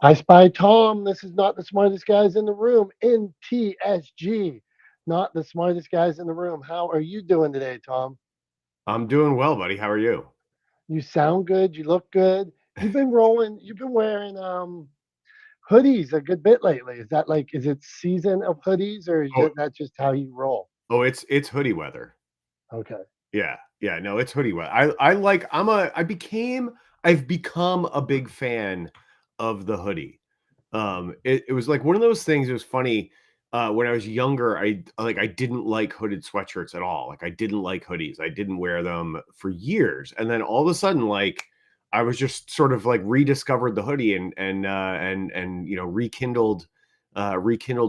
I spy Tom. This is not the smartest guys in the room. NTSG, not the smartest guys in the room. How are you doing today, Tom? I'm doing well, buddy. How are you? You sound good. You look good. You've been rolling. You've been wearing hoodies a good bit lately. Is that like is it season of hoodies or is Oh, that just how you roll? it's hoodie weather. Okay. Yeah. No, it's hoodie weather. I like. I've become a big fan of the hoodie. It was like one of those things. It was funny. When I was younger, I didn't like hooded sweatshirts at all. Like I didn't like hoodies. I didn't wear them for years, and then all of a sudden, like I was just sort of like rediscovered the hoodie and rekindled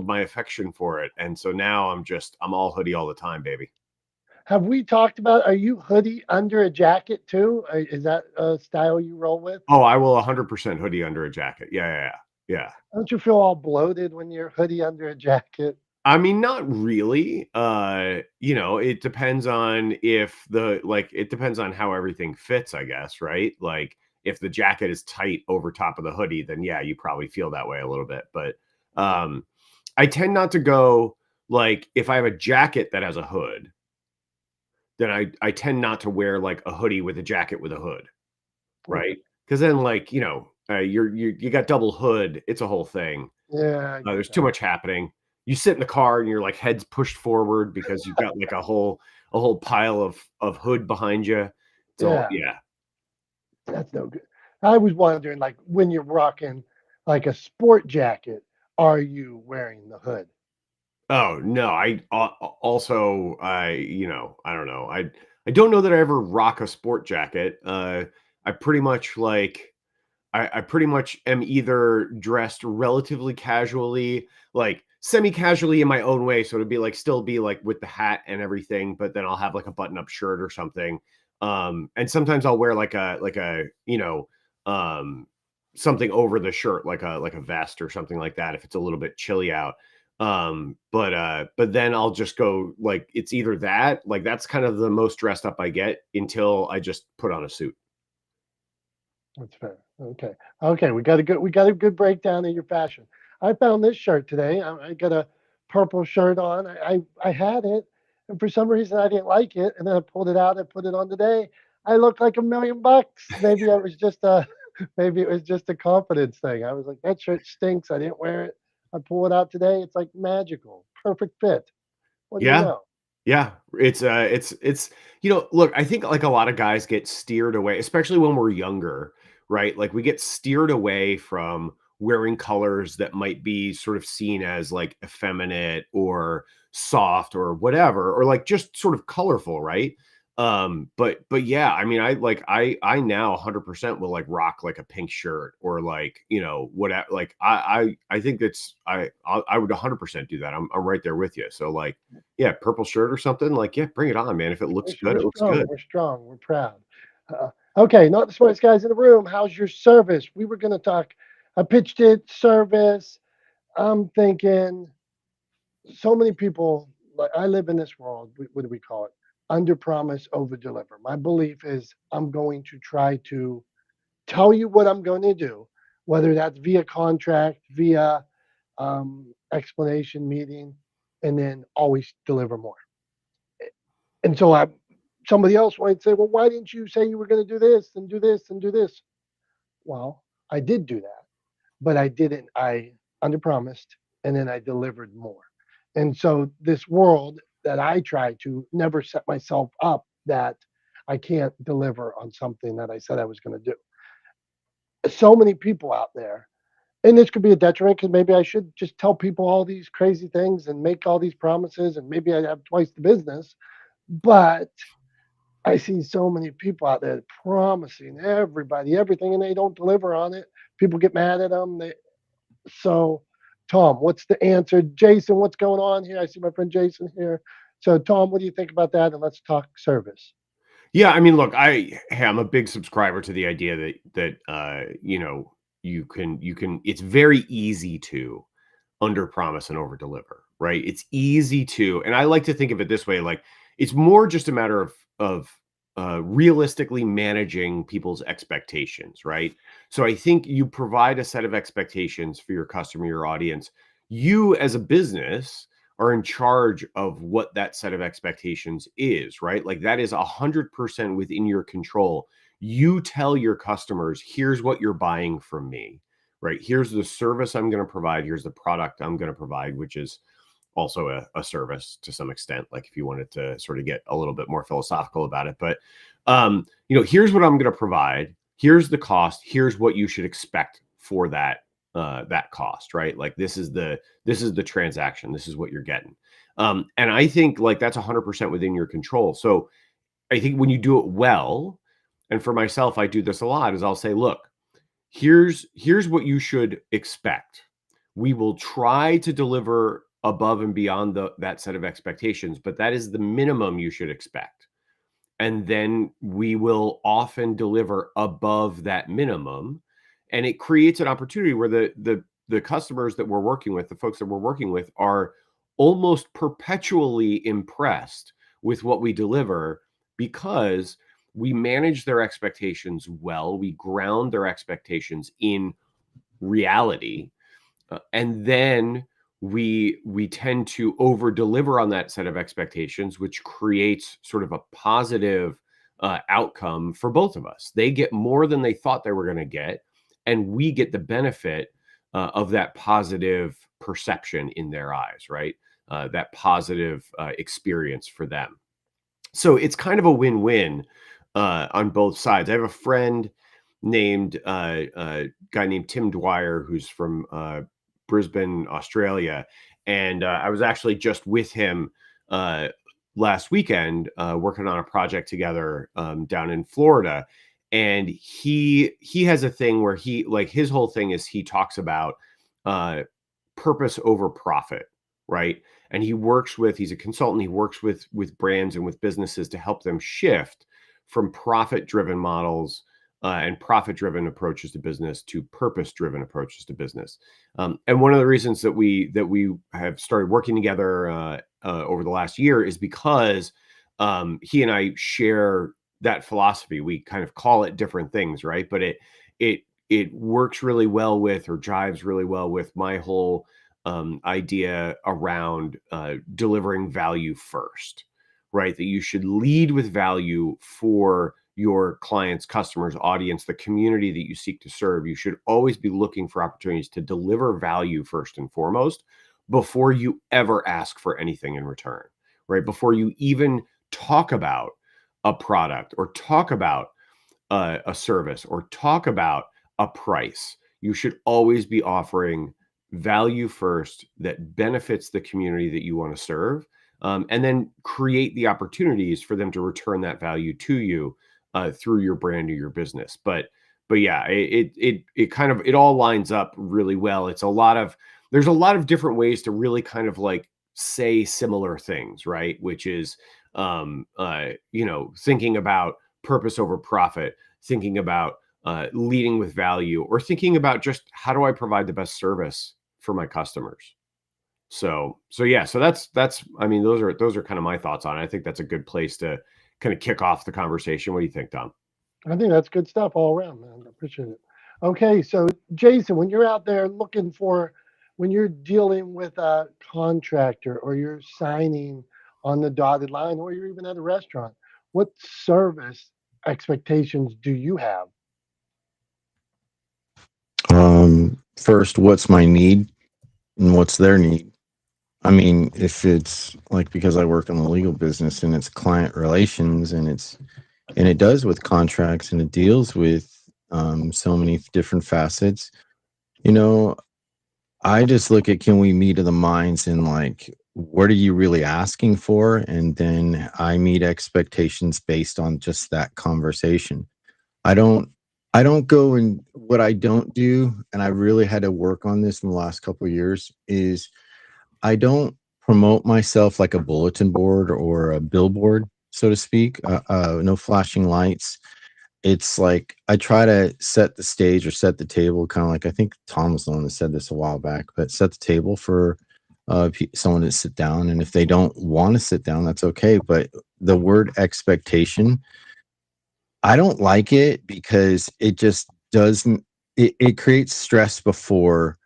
my affection for it. And so now I'm all hoodie all the time, baby. Have we talked about are you hoodie under a jacket too? Is that a style you roll with? Oh, I will 100% hoodie under a jacket. Yeah. Don't you feel all bloated when you're hoodie under a jacket? I mean, not really. It depends on it depends on how everything fits, I guess, right? Like if the jacket is tight over top of the hoodie, then yeah, you probably feel that way a little bit. But um I tend not to go like if I have a jacket that has a hood, then I tend not to wear like a hoodie with a jacket with a hood, Okay. right? Because then you got double hood, it's a whole thing. Yeah, I get There's too that. much happening. You sit in the car and you're like heads pushed forward because you've got like a whole pile of hood behind you. It's all Yeah, yeah. that's no good. I was wondering, like, when you're rocking like a sport jacket, are you wearing the hood? Oh no, also I don't know. I don't know that I ever rock a sport jacket. I pretty much like I pretty much am either dressed relatively casually, like semi-casually in my own way. So it'd be like still be like with the hat and everything, but then I'll have like a button-up shirt or something. And sometimes I'll wear um something over the shirt, like a vest or something like that if it's a little bit chilly out. But then I'll just go like it's either that, like that's kind of the most dressed up I get until I just put on a suit. That's fair. Okay. Okay, we got a good breakdown of your fashion. I found this shirt today. I got a purple shirt on. I had it, and for some reason I didn't like it, and then I pulled it out and put it on today. I look like $1 million. Maybe I was just a maybe it was just a confidence thing. I was like, that shirt stinks. I didn't wear it. I pull it out today. It's like magical, perfect fit. What do you Yeah. know? Yeah, look, I think like a lot of guys get steered away, especially when we're younger, right? Like we get steered away from wearing colors that might be sort of seen as like effeminate or soft or whatever, or like just sort of colorful, right? But yeah, I mean, I now 100% will like rock like a pink shirt or like whatever. Like I think I would 100% do that. I'm right there with you. So like yeah, purple shirt or something, like, yeah, bring it on, man. If it looks good, We're it looks strong. good. We're strong. We're proud. Okay, not the smartest guys in the room. How's your service? We were going to talk. I pitched it service. I'm thinking so many people. Like I live in this world. What do we call it? Under promise, over deliver. My belief is I'm going to try to tell you what I'm going to do, whether that's via contract, via explanation meeting, and then always deliver more. And so somebody else might say, well, why didn't you say you were going to do this and do this and do this? Well, I did do that, but I didn't. I underpromised and then I delivered more. And so this world that I try to never set myself up that I can't deliver on something that I said I was going to do. So many people out there, and this could be a detriment because maybe I should just tell people all these crazy things and make all these promises, and maybe I'd have twice the business. But I see so many people out there promising everybody everything and they don't deliver on it. People get mad at them. So, Tom, what's the answer? Jason, what's going on here? I see my friend Jason here. So, Tom, what do you think about that? And let's talk service. Yeah, I mean, look, I'm a big subscriber to the idea that you can it's very easy to under promise and over deliver, right? It's easy to, and I like to think of it this way, like it's more just a matter of realistically managing people's expectations, right? So I think you provide a set of expectations for your customer, your audience. You as a business are in charge of what that set of expectations is, right? Like that is 100% within your control. You tell your customers, here's what you're buying from me, right? Here's the service I'm going to provide. Here's the product I'm going to provide, which is also a service to some extent, like if you wanted to sort of get a little bit more philosophical about it. But here's what I'm going to provide. Here's the cost. Here's what you should expect for that cost, right? Like this is the transaction. This is what you're getting. And I think like that's 100% within your control. So I think when you do it well, and for myself, I do this a lot, is I'll say, look, here's what you should expect. We will try to deliver above and beyond that set of expectations, but that is the minimum you should expect. And then we will often deliver above that minimum, and it creates an opportunity where the customers that we're working with, the folks that we're working with, are almost perpetually impressed with what we deliver because we manage their expectations well. We ground their expectations in reality, and then we tend to over deliver on that set of expectations, which creates sort of a positive outcome for both of us. They get more than they thought they were going to get, and we get the benefit of that positive perception in their eyes, right? That positive experience for them. So it's kind of a win-win on both sides. I have a friend named a guy named Tim Dwyer, who's from Brisbane, Australia, and I was actually just with him last weekend working on a project together down in Florida. And he has a thing where he, like, his whole thing is he talks about purpose over profit, right? And he's a consultant. He works with brands and with businesses to help them shift from profit-driven models and profit-driven approaches to business to purpose-driven approaches to business. And one of the reasons that we have started working together over the last year is because he and I share that philosophy. We kind of call it different things, right? But it works really well with, or jives really well with, my whole idea around delivering value first, right? That you should lead with value for your clients, customers, audience, the community that you seek to serve. You should always be looking for opportunities to deliver value first and foremost before you ever ask for anything in return, right? Before you even talk about a product or talk about a service or talk about a price. You should always be offering value first that benefits the community that you want to serve, and then create the opportunities for them to return that value to you through your brand or your business. But yeah, it kind of, it all lines up really well. There's a lot of different ways to really kind of like say similar things, right? Which is thinking about purpose over profit, thinking about leading with value, or thinking about just how do I provide the best service for my customers. So that's I mean, those are kind of my thoughts on it. I think that's a good place to kind of kick off the conversation. What do you think, Dom? I think that's good stuff all around, man. I appreciate it. Okay, so Jason, when you're out there when you're dealing with a contractor or you're signing on the dotted line or you're even at a restaurant, what service expectations do you have? First, what's my need and what's their need? I mean, if it's like, because I work in the legal business and it's client relations and it does with contracts and it deals with so many different facets, you know, I just look at, can we meet of the minds, and like, what are you really asking for? And then I meet expectations based on just that conversation. I don't I don't go, and what I don't do, and I really had to work on this in the last couple of years, is I don't promote myself like a bulletin board or a billboard, so to speak. No flashing lights. It's like I try to set the stage or set the table, kind of like, I think Tom was the one that said this a while back, but set the table for someone to sit down. And if they don't want to sit down, that's okay. But the word expectation I don't like it because it just doesn't, it creates stress before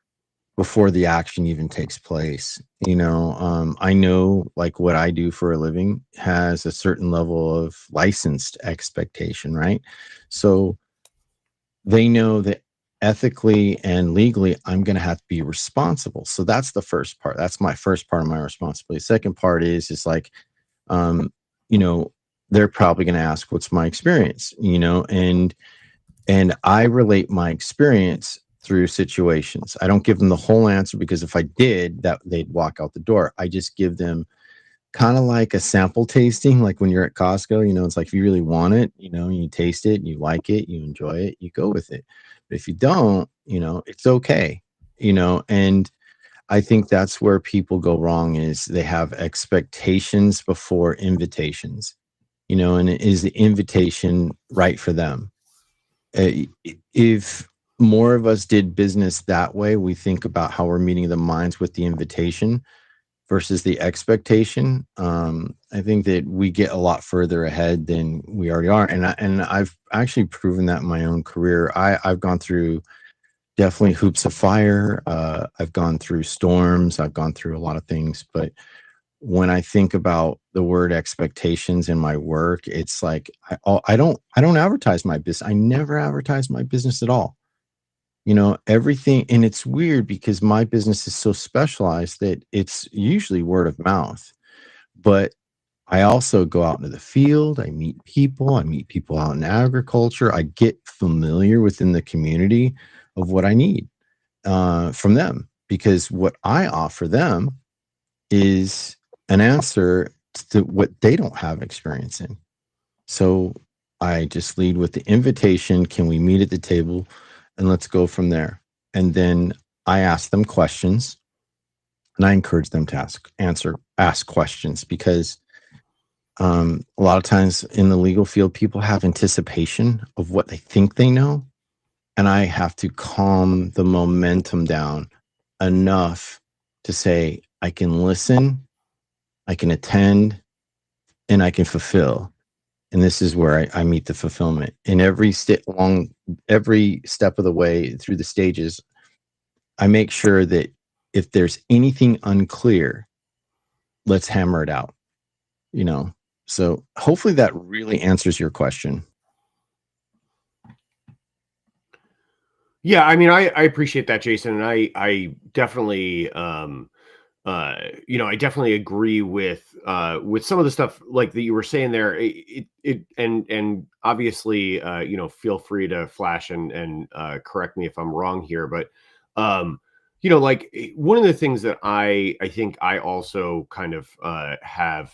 the action even takes place. I know like what I do for a living has a certain level of licensed expectation, right? So they know that ethically and legally I'm going to have to be responsible. So that's the first part. That's my first part of my responsibility. Second part is like, um, you know, they're probably going to ask, what's my experience, and I relate my experience through situations. I don't give them the whole answer, because if I did, that they'd walk out the door. I just give them kind of like a sample tasting, like when you're at Costco, it's like if you really want it, you taste it, you like it, you enjoy it, you go with it. But if you don't, it's okay, and I think that's where people go wrong, is they have expectations before invitations, and is the invitation right for them? If more of us did business that way, we think about how we're meeting the minds with the invitation versus the expectation. I think that we get a lot further ahead than we already are, and I've actually proven that in my own career. I've gone through definitely hoops of fire. I've gone through storms. I've gone through a lot of things, but when I think about the word expectations in my work, it's like I don't advertise my business. I never advertise my business at all. Everything, and it's weird because my business is so specialized that it's usually word of mouth. But I also go out into the field. I meet people. I meet people out in agriculture. I get familiar within the community of what I need from them, because what I offer them is an answer to what they don't have experience in. So I just lead with the invitation. Can we meet at the table? And let's go from there. And then I ask them questions, and I encourage them to ask questions, because a lot of times in the legal field, people have anticipation of what they think they know. And I have to calm the momentum down enough to say, I can listen, I can attend, and I can fulfill. And this is where I meet the fulfillment in along every step of the way through the stages. I make sure that if there's anything unclear, let's hammer it out, you know? So hopefully that really answers your question. Yeah, I mean, I appreciate that, Jason, and I definitely I definitely agree with some of the stuff like that you were saying there. And obviously, feel free to flash and correct me if I'm wrong here, but one of the things that I think I also kind of have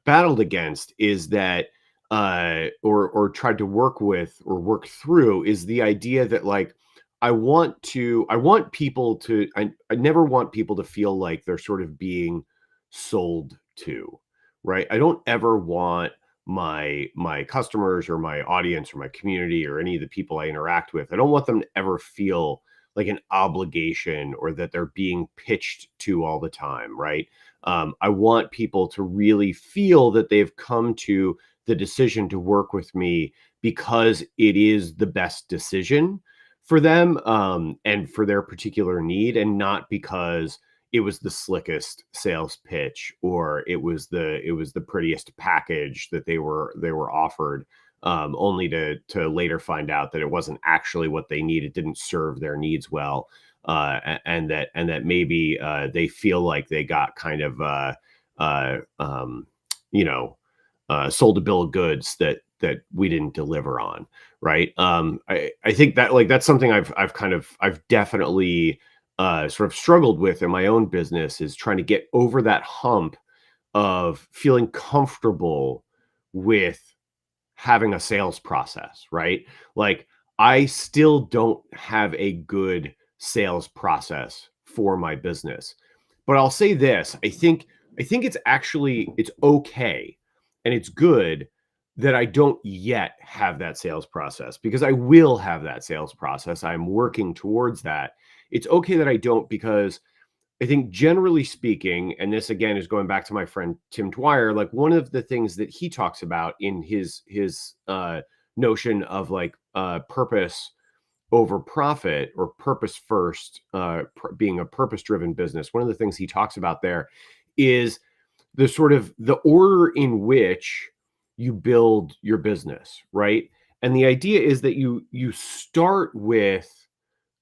battled against is that or tried to work with or work through is the idea that like I want people to I never want people to feel like they're sort of being sold to, right? I don't ever want my customers or my audience or my community or any of the people I interact with, I don't want them to ever feel like an obligation or that they're being pitched to all the time, right? I want people to really feel that they've come to the decision to work with me because it is the best decision for them and for their particular need, and not because it was the slickest sales pitch or it was the prettiest package that they were offered, only to later find out that it wasn't actually what they needed, didn't serve their needs well, and that maybe they feel like they got kind of uh, um, sold a bill of goods that we didn't deliver on, right? I think that like that's something I've definitely sort of struggled with in my own business, is trying to get over that hump of feeling comfortable with having a sales process, right? Like I still don't have a good sales process for my business. But I'll say this, I think it's okay and it's good that I don't yet have that sales process, because I will have that sales process. I'm working towards that. It's okay that I don't, because I think generally speaking, and this again is going back to my friend Tim Dwyer, like one of the things that he talks about in his notion of like purpose over profit, or purpose first, being a purpose driven business. One of the things he talks about there is the sort of the order in which you build your business, right? And the idea is that you start with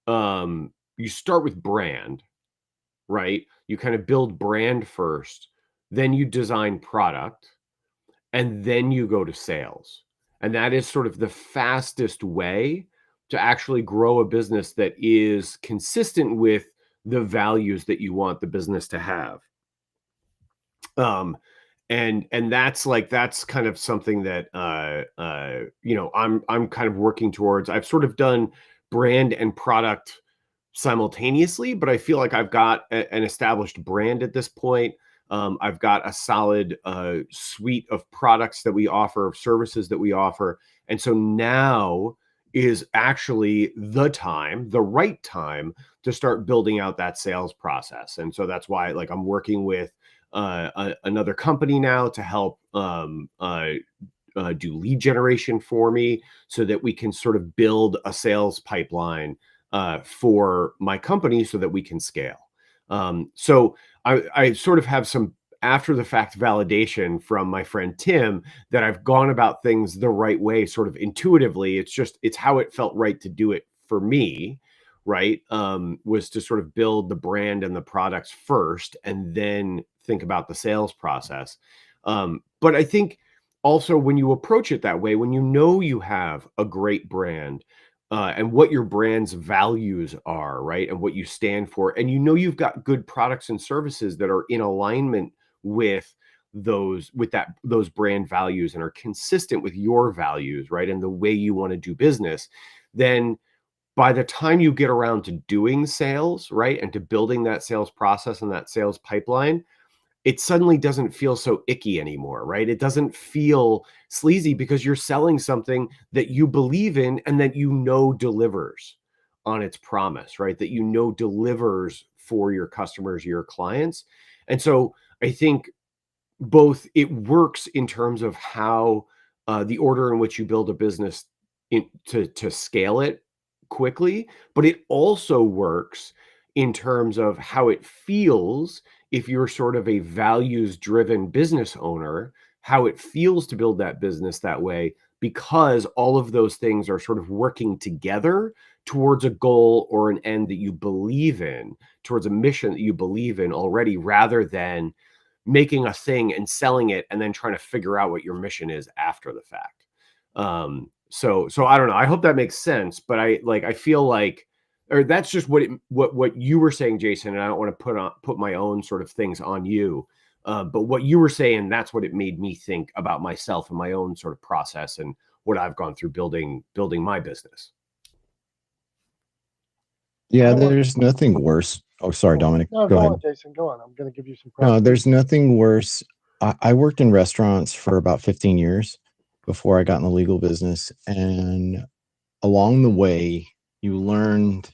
brand, right? You kind of build brand first, then you design product, and then you go to sales. And that is sort of the fastest way to actually grow a business that is consistent with the values that you want the business to have. And that's kind of something that I'm kind of working towards. I've sort of done brand and product simultaneously, but I feel like I've got an established brand at this point. I've got a solid suite of products that we offer, of services that we offer. And so now is actually the right time to start building out that sales process. And so that's why, like, I'm working with another company now to help do lead generation for me, so that we can sort of build a sales pipeline for my company so that we can scale. So I sort of have some after the fact validation from my friend Tim that I've gone about things the right way, sort of intuitively. It's how it felt right to do it for me, right? Was to sort of build the brand and the products first and then think about the sales process. But I think also when you approach it that way, when you know you have a great brand, and what your brand's values are, right? And what you stand for. And you know you've got good products and services that are in alignment with those brand values and are consistent with your values, right? And the way you want to do business. Then by the time you get around to doing sales, right? And to building that sales process and that sales pipeline, it suddenly doesn't feel so icky anymore, right? It doesn't feel sleazy because you're selling something that you believe in and that you know delivers on its promise, right? That you know delivers for your customers, your clients. And so I think both it works in terms of how the order in which you build a business to scale it quickly, but it also works in terms of how it feels if you're sort of a values driven business owner, how it feels to build that business that way, because all of those things are sort of working together towards a goal or an end that you believe in, towards a mission that you believe in already, rather than making a thing and selling it and then trying to figure out what your mission is after the fact. So I don't know. I hope that makes sense, but I feel like, or that's just what you were saying, Jason, and I don't want to put my own sort of things on you. But what you were saying, that's what it made me think about myself and my own sort of process and what I've gone through building my business. Yeah, there's nothing worse. Oh, sorry, Dominic. No, Go ahead. on, Jason. Go on. I'm going to give you some No, there's nothing worse. I worked in restaurants for about 15 years before I got in the legal business. And along the way, you learned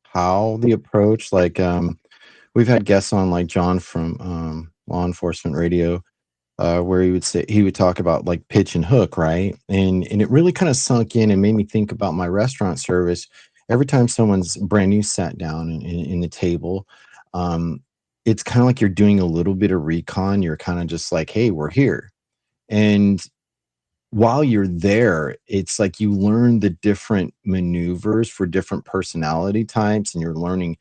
how the approach, like we've had guests on like John from Law Enforcement Radio, where he would talk about like pitch and hook, right? And it really kind of sunk in and made me think about my restaurant service. Every time someone's brand new sat down in the table, it's kind of like you're doing a little bit of recon. You're kind of just like, hey, we're here. And while you're there, it's like you learn the different maneuvers for different personality types, and you're learning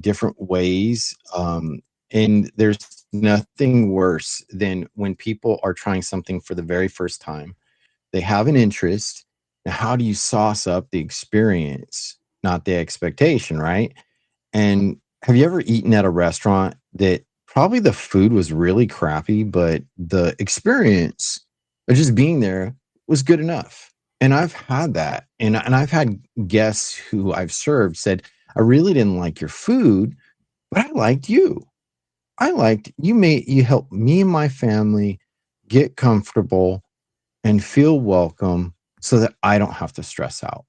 different ways. And there's nothing worse than when people are trying something for the very first time. They have an interest. Now, how do you sauce up the experience, not the expectation, right? And have you ever eaten at a restaurant that probably the food was really crappy, but the experience of just being there was good enough? And I've had that. And I've had guests who I've served said, I really didn't like your food, but I liked you. You helped me and my family get comfortable and feel welcome so that I don't have to stress out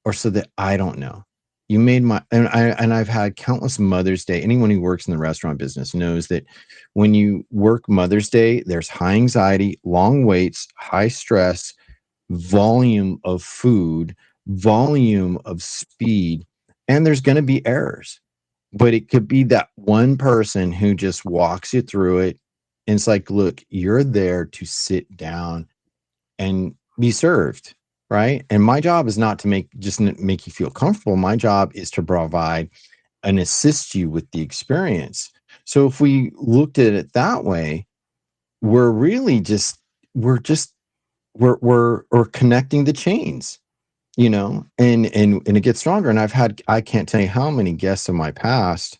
or so that I don't know. You made my, and I've had countless Mother's Day. Anyone who works in the restaurant business knows that when you work Mother's Day, there's high anxiety, long waits, high stress, volume of food, volume of speed, and there's going to be errors. But it could be that one person who just walks you through it. And it's like, look, you're there to sit down and be served, right? And my job is not to make you feel comfortable. My job is to provide and assist you with the experience. So if we looked at it that way, we're really just we're just we're connecting the chains, and it gets stronger. And I can't tell you how many guests in my past,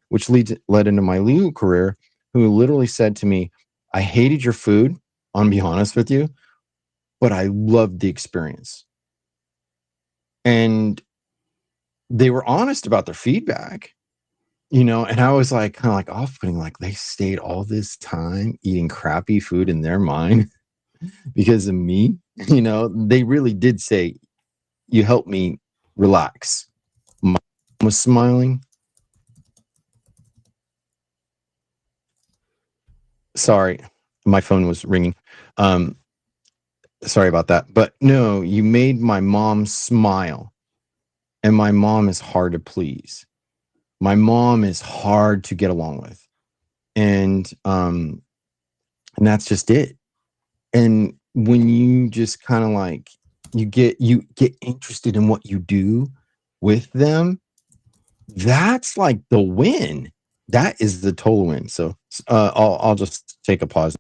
which led into my legal career, who literally said to me, I hated your food, I'll be honest with you, but I loved the experience. And they were honest about their feedback, and I was like kind of like off-putting, like they stayed all this time eating crappy food in their mind because of me. They really did say, you helped me relax. Mom was smiling. Sorry, my phone was ringing. Sorry about that. But no, you made my mom smile. And my mom is hard to please. My mom is hard to get along with. And that's just it. And when you just kind of like you get interested in what you do with them, that's like the win. That is the total win. So I'll just take a pause.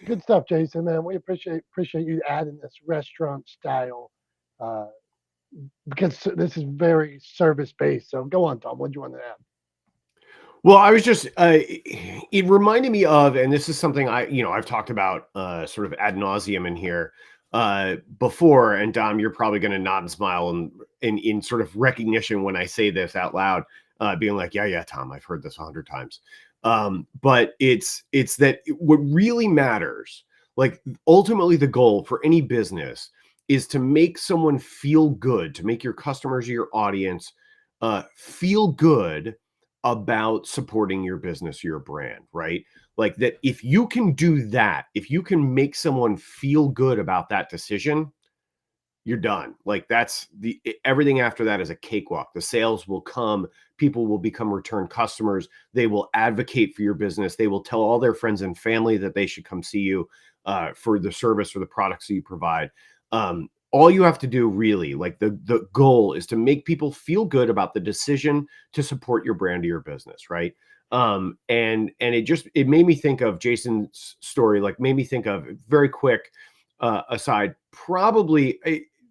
Good stuff, Jason. Man, we appreciate you adding this restaurant style, uh, because this is very service based. So go on, Tom. What do you want to add? Well, I was just, it reminded me of, and this is something I've talked about sort of ad nauseum in here before. And Dom, you're probably going to nod and smile and in sort of recognition when I say this out loud, being like, yeah, Tom, I've heard this 100 times. But it's that what really matters, like ultimately the goal for any business is to make someone feel good, to make your customers or your audience feel good about supporting your business or your brand, right? Like that, if you can do that, if you can make someone feel good about that decision, you're done. Like that's everything after that is a cakewalk. The sales will come, people will become return customers. They will advocate for your business. They will tell all their friends and family that they should come see you for the service or the products that you provide. All you have to do really, like the goal is to make people feel good about the decision to support your brand or your business, right? And it made me think of Jason's story, like made me think of very quick aside, probably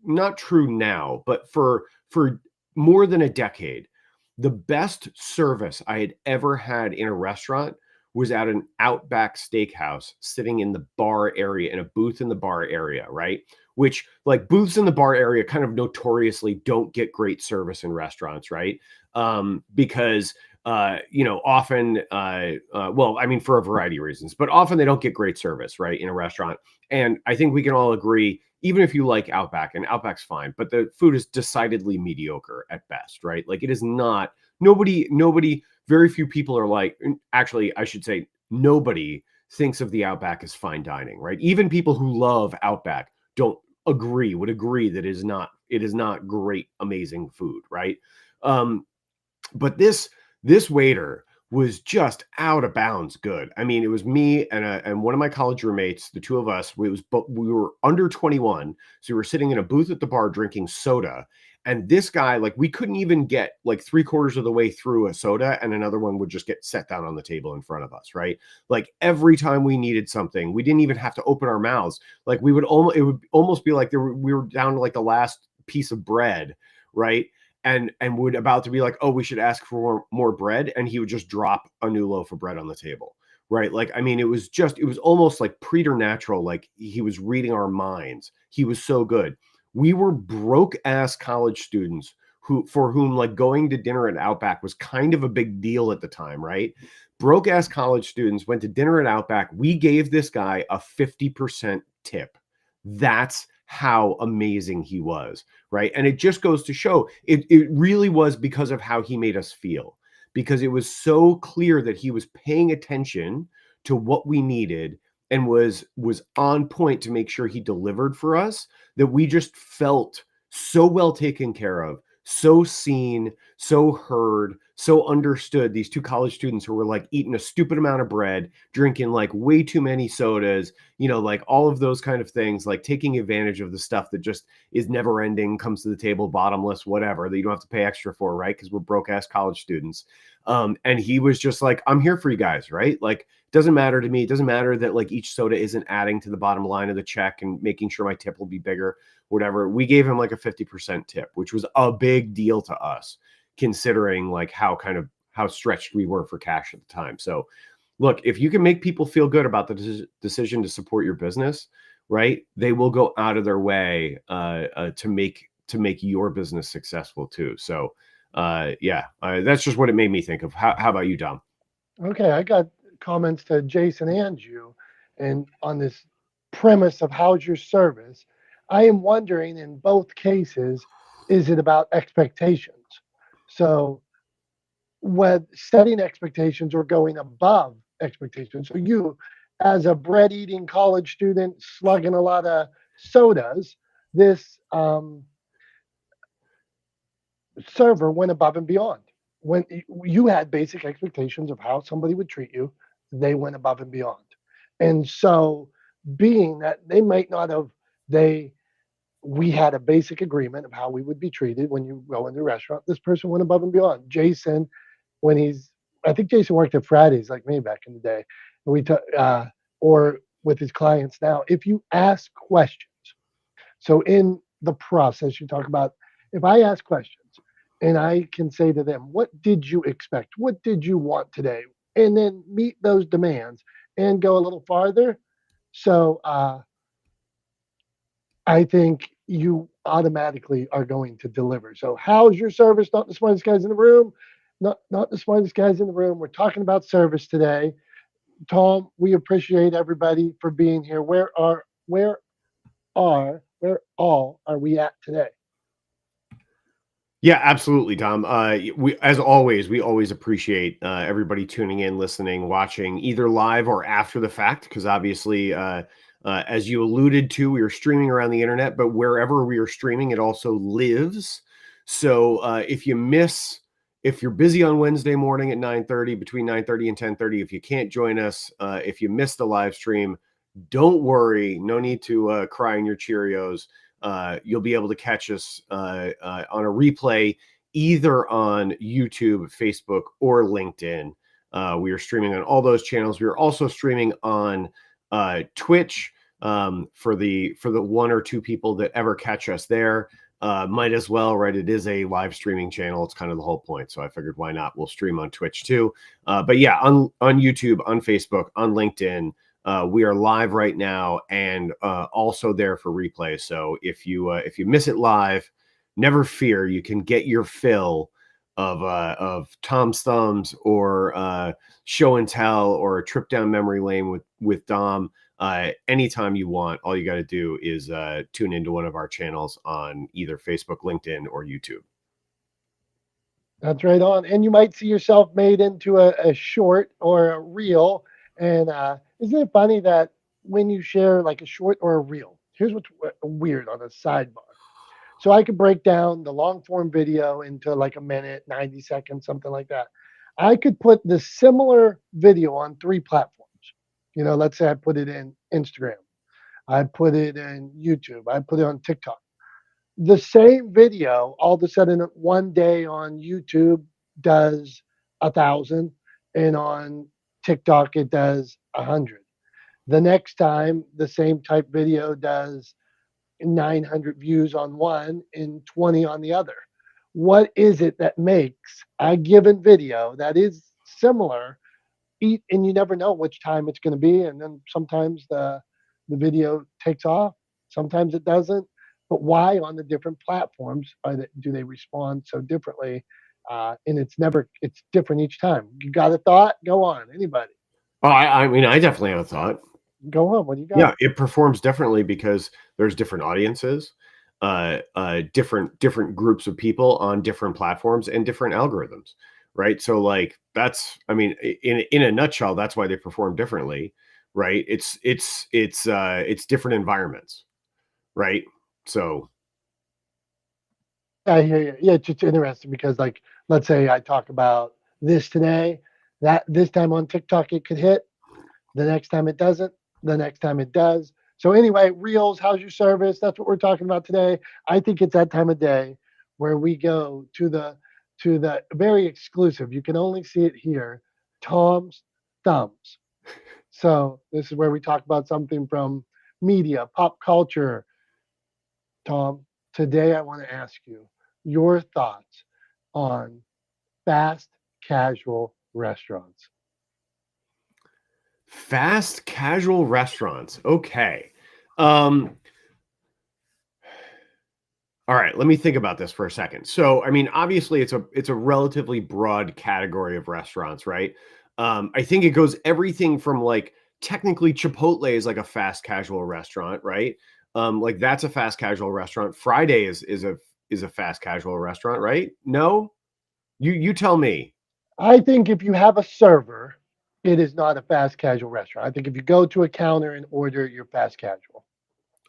not true now, but for more than a decade, the best service I had ever had in a restaurant was at an Outback Steakhouse, sitting in the bar area, in a booth in the bar area, right? Which, like, booths in the bar area kind of notoriously don't get great service in restaurants, right? Because often, well, I mean, for a variety of reasons, but often they don't get great service, right, in a restaurant. And I think we can all agree, even if you like Outback, and Outback's fine, but the food is decidedly mediocre at best, right? Like it is not, nobody, very few people are like, actually, I should say, nobody thinks of the Outback as fine dining, right? Even people who love Outback would agree that it is not great, amazing food, right? But this waiter was just out of bounds good. I mean, it was me and one of my college roommates, the two of us. We were under 21, so we were sitting in a booth at the bar drinking soda. And this guy, like, we couldn't even get like 3/4 of the way through a soda, and another one would just get set down on the table in front of us, right? Like every time we needed something, we didn't even have to open our mouths. Like it would almost be like we were down to like the last piece of bread, right? And would about to be like, oh, we should ask for more bread, and he would just drop a new loaf of bread on the table, right? Like, I mean, it was almost like preternatural, like he was reading our minds. He was so good. We were broke ass college students for whom like going to dinner at Outback was kind of a big deal at the time, right? Broke ass college students went to dinner at Outback. We gave this guy a 50% tip. That's how amazing he was, right? And it just goes to show it really was because of how he made us feel, because it was so clear that he was paying attention to what we needed and was on point to make sure he delivered for us, that we just felt so well taken care of, so seen, so heard, so understood. These two college students who were like eating a stupid amount of bread, drinking like way too many sodas, you know, like all of those kind of things, like taking advantage of the stuff that just is never ending, comes to the table bottomless, whatever, that you don't have to pay extra for, right? Because we're broke ass college students. And he was just like, I'm here for you guys, right? Like, doesn't matter to me. It doesn't matter that like each soda isn't adding to the bottom line of the check and making sure my tip will be bigger, whatever. We gave him like a 50% tip, which was a big deal to us, considering like how stretched we were for cash at the time. So look, if you can make people feel good about the decision to support your business, right, they will go out of their way to make your business successful too. So that's just what it made me think of. How about you, Dom? Okay, I got comments to Jason and you, and on this premise of how's your service, I am wondering in both cases, is it about expectations? So, with setting expectations or going above expectations. So, you, as a bread eating college student, slugging a lot of sodas, this server went above and beyond. When you had basic expectations of how somebody would treat you, they went above and beyond. And so, being that they might not have, they, we had a basic agreement of how we would be treated when you go into a restaurant. This person went above and beyond. Jason, when he's, I think Jason worked at Fridays like me back in the day. And or with his clients now. If you ask questions, so in the process, you talk about if I ask questions and I can say to them, what did you expect? What did you want today? And then meet those demands and go a little farther. So I think you automatically are going to deliver. So how's your service? Not the smartest guys in the room. Not the smartest guys in the room. We're talking about service today. Tom, we appreciate everybody for being here. Where all are we at today? Yeah, absolutely, Tom. As always, we always appreciate everybody tuning in, listening, watching, either live or after the fact, because obviously, as you alluded to, we are streaming around the internet, but wherever we are streaming, it also lives. So if you're busy on Wednesday morning at 9:30, between 9:30 and 10:30, if you can't join us, if you missed the live stream, don't worry. No need to cry in your Cheerios. You'll be able to catch us on a replay either on YouTube, Facebook, or LinkedIn. We are streaming on all those channels. We are also streaming on Twitch for the one or two people that ever catch us there. Might as well, right? It is a live streaming channel. It's kind of the whole point. So I figured why not? We'll stream on Twitch too. But yeah, on YouTube, on Facebook, on LinkedIn. We are live right now and also there for replay. So if you miss it live, never fear. You can get your fill of Tom's Thumbs or show and tell or a trip down memory lane with Dom anytime you want. All you got to do is tune into one of our channels on either Facebook, LinkedIn, or YouTube. That's right on. And you might see yourself made into a short or a reel. And isn't it funny that when you share like a short or a reel, here's what's weird on a sidebar. So I could break down the long form video into like a minute, 90 seconds, something like that. I could put the similar video on 3 platforms. You know, let's say I put it in Instagram, I put it in YouTube, I put it on TikTok. The same video, all of a sudden, one day on YouTube does 1,000, and on TikTok it does 100. The next time, the same type video does 900 views on one and 20 on the other. What is it that makes a given video that is similar eat, and you never know which time it's going to be, and then sometimes the video takes off, sometimes it doesn't. But why on the different platforms do they respond so differently? And it's different each time. You got a thought? Go on, anybody. Oh, I mean, I definitely have a thought. Go on. What do you got? Yeah, it performs differently because there's different audiences, different groups of people on different platforms and different algorithms, right? So like I mean, in a nutshell, that's why they perform differently, right? It's different environments, right? So I hear you. Yeah, it's just interesting because, like, let's say I talk about this today, that this time on TikTok it could hit, the next time it doesn't, the next time it does. So anyway, Reels, how's your service? That's what we're talking about today. I think it's that time of day where we go to the very exclusive. You can only see it here, Tom's Thumbs. So this is where we talk about something from media, pop culture. Tom, today I want to ask you your thoughts on fast casual restaurants. fast casual restaurants. Okay. Um, all right, let me think about this for a second. So, I mean, obviously it's a relatively broad category of restaurants, right? I think it goes everything from like technically Chipotle is like a fast casual restaurant, right? Like that's a fast casual restaurant. Friday is a fast casual restaurant, right? No? You tell me. I think if you have a server, it is not a fast casual restaurant. I think if you go to a counter and order, you're fast casual.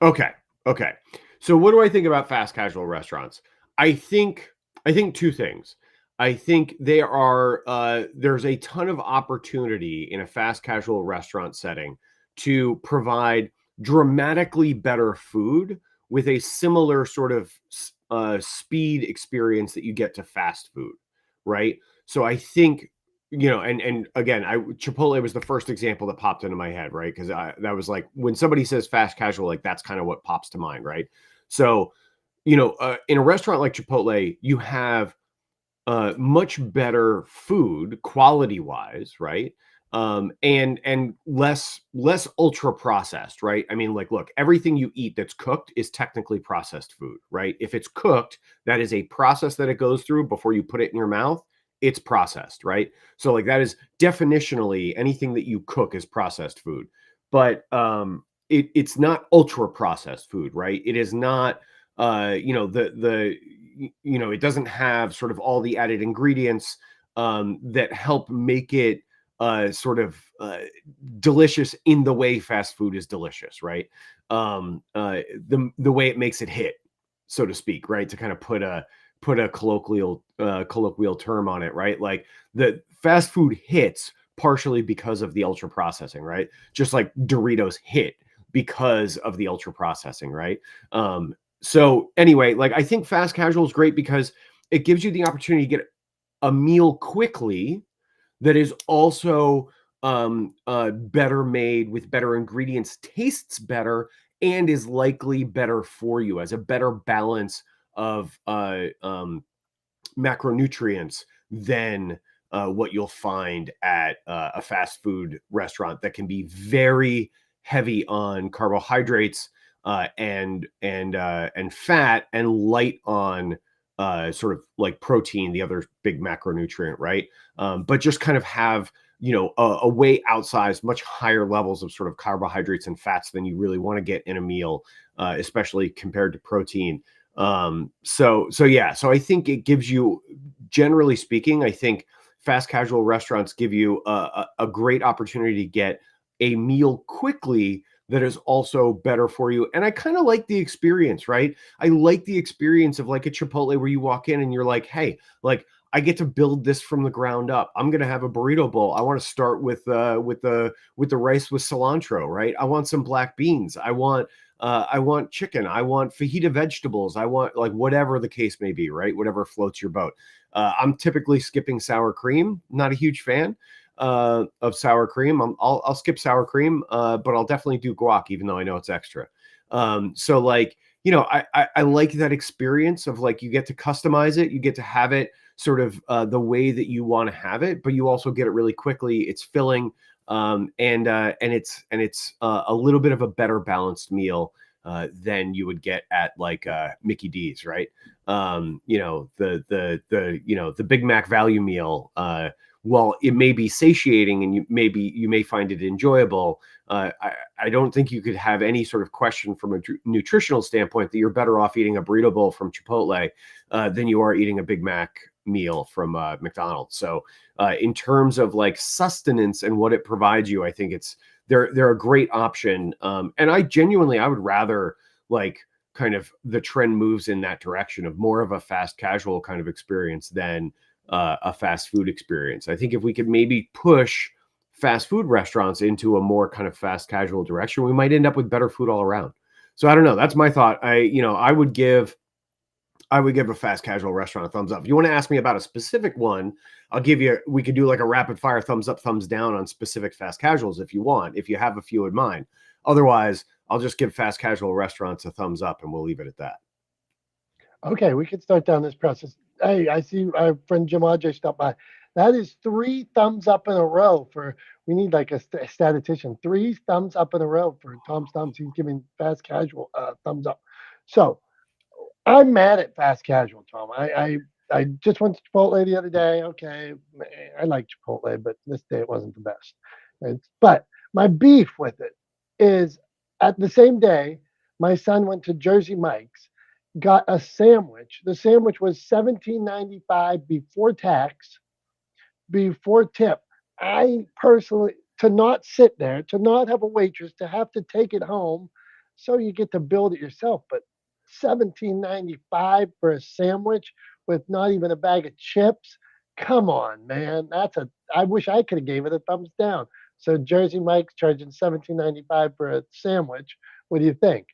Okay. Okay. So what do I think about fast casual restaurants? I think I think two things. I think there's a ton of opportunity in a fast casual restaurant setting to provide dramatically better food with a similar sort of speed experience that you get to fast food, right? So I think and again, Chipotle was the first example that popped into my head, right? Because that was like when somebody says fast casual, like that's kind of what pops to mind, right? So in a restaurant like Chipotle, you have much better food quality wise, right? And less ultra processed, right? I mean, like, look, everything you eat that's cooked is technically processed food, right? If it's cooked, that is a process that it goes through before you put it in your mouth. It's processed, right? So, like, that is definitionally anything that you cook is processed food, but it's not ultra processed food, right? It is not it doesn't have sort of all the added ingredients that help make it sort of delicious in the way fast food is delicious, right? The way it makes it hit, so to speak, right? To kind of put a colloquial term on it, right? Like the fast food hits partially because of the ultra processing, right? Just like Doritos hit because of the ultra processing, right? So anyway, like I think fast casual is great because it gives you the opportunity to get a meal quickly that is also better made with better ingredients, tastes better, and is likely better for you as a better balance of macronutrients than what you'll find at a fast food restaurant that can be very heavy on carbohydrates and fat and light on sort of like protein, the other big macronutrient, right? But just kind of have a way outsized, much higher levels of sort of carbohydrates and fats than you really want to get in a meal, especially compared to protein. So yeah, so I think it gives you, generally speaking, I think fast casual restaurants give you a great opportunity to get a meal quickly that is also better for you. And I kind of like the experience, right? I like the experience of like a Chipotle where you walk in and you're like, hey, like I get to build this from the ground up. I'm gonna have a burrito bowl. I want to start with the rice with cilantro, right? I want some black beans. I want chicken. I want fajita vegetables. I want like whatever the case may be, right? Whatever floats your boat. I'm typically skipping sour cream. Not a huge fan of sour cream. I'll skip sour cream, but I'll definitely do guac, even though I know it's extra. So like, I like that experience of like you get to customize it, you get to have it sort of the way that you want to have it, but you also get it really quickly. It's filling, and it's a little bit of a better balanced meal than you would get at like Mickey D's, right? The Big Mac value meal. While it may be satiating and you may find it enjoyable, I don't think you could have any sort of question from a nutritional standpoint that you're better off eating a burrito bowl from Chipotle than you are eating a Big Mac meal from McDonald's. So in terms of like sustenance and what it provides you, I think they're a great option. And I would rather like kind of the trend moves in that direction of more of a fast casual kind of experience than a fast food experience. I think if we could maybe push fast food restaurants into a more kind of fast casual direction, we might end up with better food all around. So I don't know. That's my thought. I would give a fast casual restaurant a thumbs up. If you want to ask me about a specific one, we could do like a rapid fire thumbs up, thumbs down on specific fast casuals if you want, if you have a few in mind. Otherwise, I'll just give fast casual restaurants a thumbs up and we'll leave it at that. Okay, we can start down this process. Hey, I see our friend Jim Ajay stopped by. That is 3 thumbs up in a row we need like a statistician. 3 thumbs up in a row for Tom Stumps. He's giving fast casual thumbs up. So I'm mad at fast casual, Tom. I just went to Chipotle the other day. Okay, I like Chipotle, but this day it wasn't the best. But my beef with it is at the same day, my son went to Jersey Mike's, got a sandwich. The sandwich was $17.95 before tax, before tip. I personally, to not sit there, to not have a waitress, to have to take it home, so you get to build it yourself. But $17.95 for a sandwich with not even a bag of chips. Come on, man. I wish I could have gave it a thumbs down. So Jersey Mike's charging $17.95 for a sandwich. What do you think?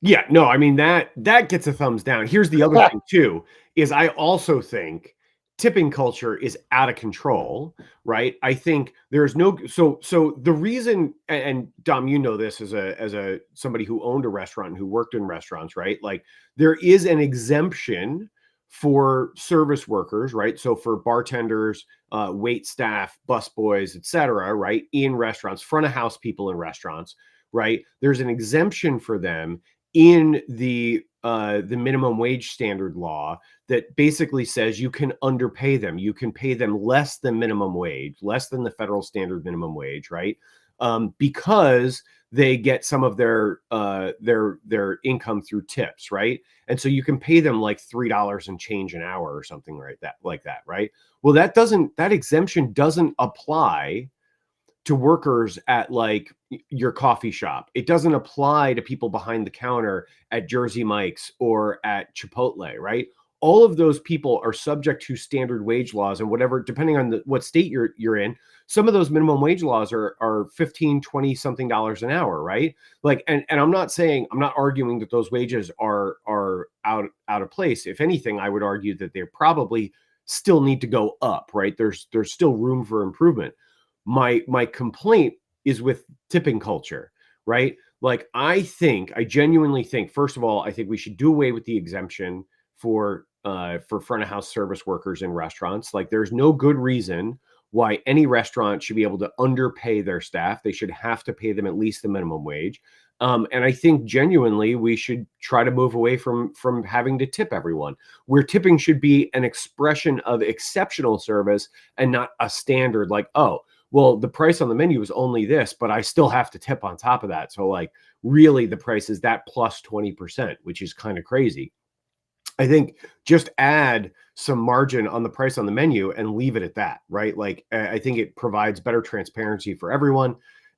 Yeah, no, I mean that gets a thumbs down. Here's the other thing too, is I also think tipping culture is out of control, right? I think there's no so the reason, and Dom, you know this as a somebody who owned a restaurant and who worked in restaurants, right? Like there is an exemption for service workers, right? So for bartenders, wait staff, busboys, etc., right? In restaurants, front of house people in restaurants, right? There's an exemption for them in the minimum wage standard law that basically says you can underpay them. You can pay them less than minimum wage, less than the federal standard minimum wage, right? Because they get some of their income through tips, right? And so you can pay them like $3 and change an hour or something like that, right? Well, that exemption doesn't apply to workers at like your coffee shop. It doesn't apply to people behind the counter at Jersey Mike's or at Chipotle, right? All of those people are subject to standard wage laws and whatever, depending on what state you're in. Some of those minimum wage laws are 15, 20 something dollars an hour, right? Like, and I'm not arguing that those wages are out of place. If anything, I would argue that they probably still need to go up, right? There's still room for improvement. My complaint is with tipping culture, right? Like I genuinely think, first of all, I think we should do away with the exemption for front of house service workers in restaurants. Like there's no good reason why any restaurant should be able to underpay their staff. They should have to pay them at least the minimum wage. And I think genuinely we should try to move away from having to tip everyone, where tipping should be an expression of exceptional service and not a standard like, oh, well, the price on the menu is only this, but I still have to tip on top of that. So like really the price is that plus 20%, which is kind of crazy. I think just add some margin on the price on the menu and leave it at that, right? Like I think it provides better transparency for everyone.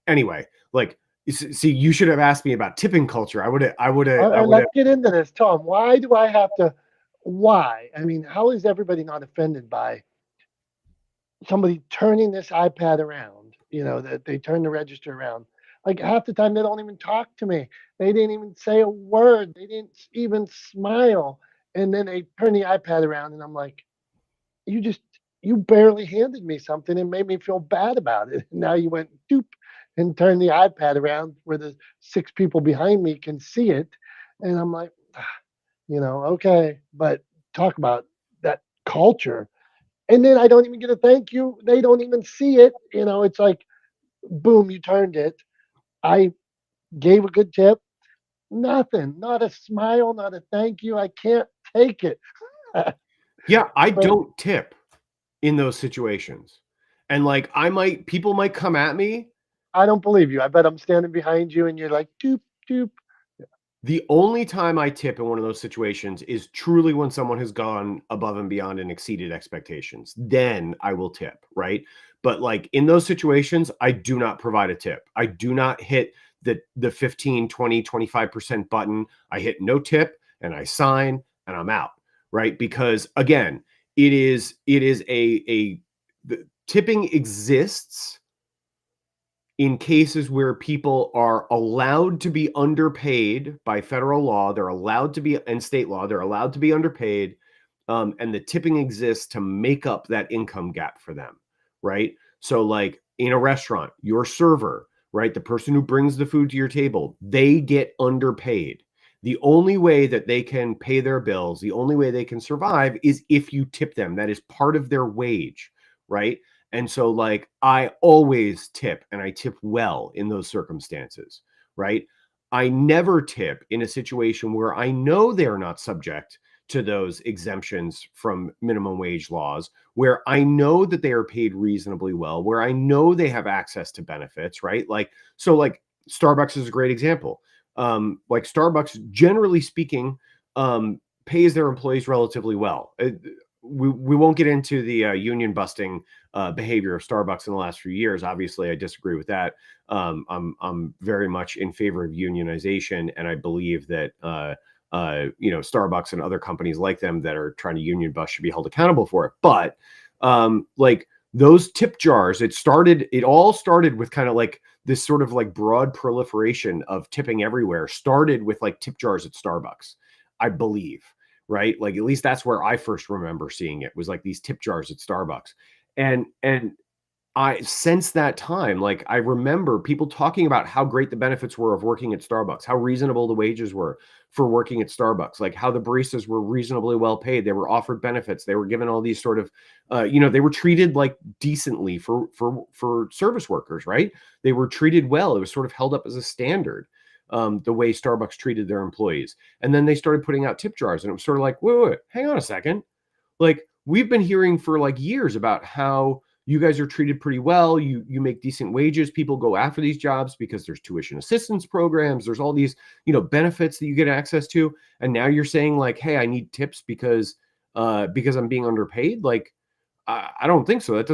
Anyway, like see, you should have asked me about tipping culture. I would have. Let's get into this, Tom. Why do I have to? Why? I mean, how is everybody not offended by somebody turning this iPad around? You know, that they turn the register around. Like half the time, they don't even talk to me. They didn't even say a word. They didn't even smile. And then they turn the iPad around, and I'm like, you barely handed me something and made me feel bad about it. And now you went doop and turned the iPad around where the 6 people behind me can see it. And I'm like, okay, but talk about that culture. And then I don't even get a thank you. They don't even see it. It's like, boom, you turned it. I gave a good tip. Nothing, not a smile, not a thank you. I can't take it. Yeah, I don't tip in those situations. And like people might come at me I don't believe you. I bet I'm standing behind you and you're like, doop, doop. The only time I tip in one of those situations is truly when someone has gone above and beyond and exceeded expectations. Then I will tip, right? But like in those situations, I do not provide a tip. I do not hit the 15, 20, 25% button. I hit no tip and I sign and I'm out, right? Because again, it is a the tipping exists in cases where people are allowed to be underpaid by federal law, they're allowed to be, and state law, they're allowed to be underpaid, and the tipping exists to make up that income gap for them, right? So, like in a restaurant, your server, right, the person who brings the food to your table, they get underpaid. The only way that they can pay their bills, the only way they can survive is if you tip them. That is part of their wage, right? And so, like, I always tip and I tip well in those circumstances, right? I never tip in a situation where I know they're not subject to those exemptions from minimum wage laws, where I know that they are paid reasonably well, where I know they have access to benefits, right? Like, so like Starbucks is a great example. Like Starbucks, generally speaking, pays their employees relatively well. We won't get into the union busting behavior of Starbucks in the last few years. Obviously, I disagree with that. I'm very much in favor of unionization, and I believe that Starbucks and other companies like them that are trying to union bust should be held accountable for it. But like those tip jars, it all started with kind of like this sort of like broad proliferation of tipping everywhere. Started with like tip jars at Starbucks, I believe. Right, like at least that's where I first remember seeing it, was like these tip jars at Starbucks. And I since that time, like I remember people talking about how great the benefits were of working at Starbucks, how reasonable the wages were for working at Starbucks, like how the baristas were reasonably well paid. They were offered benefits. They were given all these sort of, they were treated like decently for service workers, right? They were treated well. It was sort of held up as a standard, the way Starbucks treated their employees. And then they started putting out tip jars, and it was sort of like, wait, hang on a second. Like we've been hearing for like years about how you guys are treated pretty well. You make decent wages. People go after these jobs because there's tuition assistance programs. There's all these, benefits that you get access to. And now you're saying like, hey, I need tips because I'm being underpaid. Like, I don't think so. That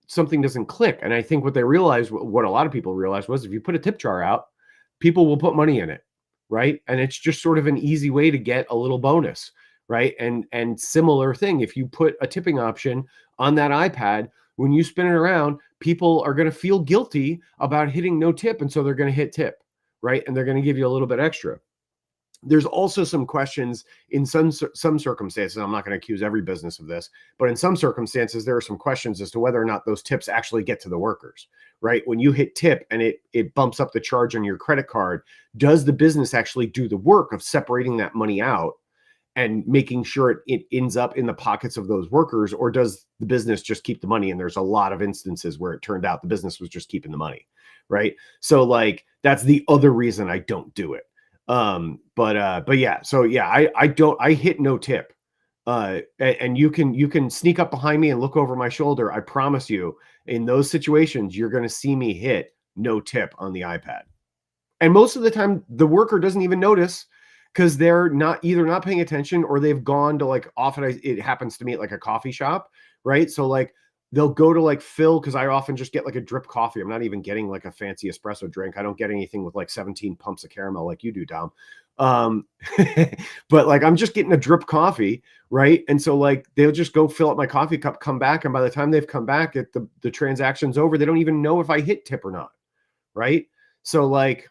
something doesn't click. And I think what they realized, what a lot of people realized, was if you put a tip jar out, people will put money in it, right? And it's just sort of an easy way to get a little bonus, right? And similar thing, if you put a tipping option on that iPad, when you spin it around, people are going to feel guilty about hitting no tip, and so they're going to hit tip, right? And they're going to give you a little bit extra. There's also some questions in some circumstances. I'm not going to accuse every business of this, but in some circumstances, there are some questions as to whether or not those tips actually get to the workers, right? When you hit tip and it bumps up the charge on your credit card, does the business actually do the work of separating that money out and making sure it ends up in the pockets of those workers, or does the business just keep the money? And there's a lot of instances where it turned out the business was just keeping the money, right? So like that's the other reason I don't do it. But yeah, so yeah, I hit no tip. And you can sneak up behind me and look over my shoulder. I promise you, in those situations, you're going to see me hit no tip on the iPad. And most of the time, the worker doesn't even notice because they're either not paying attention or they've gone to like, often it happens to me at like a coffee shop, right? So like they'll go to like fill, because I often just get like a drip coffee. I'm not even getting like a fancy espresso drink. I don't get anything with like 17 pumps of caramel like you do, Dom. But like I'm just getting a drip coffee, right? And so like they'll just go fill up my coffee cup, come back, and by the time they've come back, the transaction's over. They don't even know if I hit tip or not, right? So like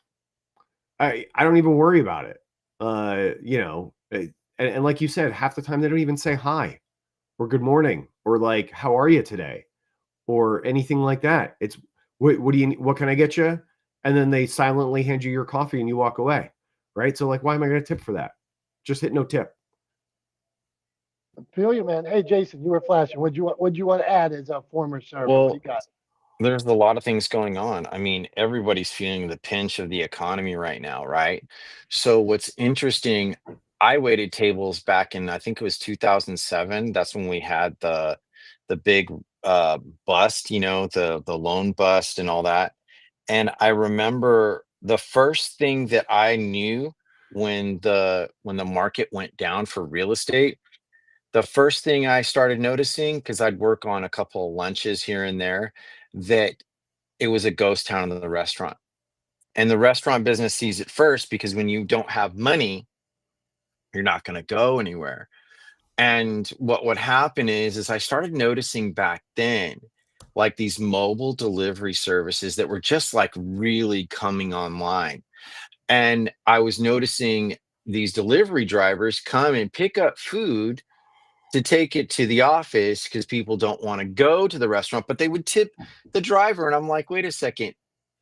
I don't even worry about it. And like you said, half the time they don't even say hi or good morning or like, how are you today? Or anything like that. It's what can I get you? And then they silently hand you your coffee and you walk away. Right. So like, why am I going to tip for that? Just hit no tip. I feel you, man. Hey, Jason, you were flashing. What'd you want to add as a former server? What do you got? There's a lot of things going on. I mean, everybody's feeling the pinch of the economy right now, right? So what's interesting, I waited tables back in, I think it was 2007. That's when we had the big bust, the loan bust and all that. And I remember the first thing that I knew when the market went down for real estate, the first thing I started noticing, because I'd work on a couple of lunches here and there, that it was a ghost town in the restaurant. And the restaurant business sees it first because when you don't have money, you're not going to go anywhere. And what would happen is I started noticing back then, like these mobile delivery services that were just like really coming online. And I was noticing these delivery drivers come and pick up food to take it to the office because people don't want to go to the restaurant, but they would tip the driver. And I'm like, wait a second,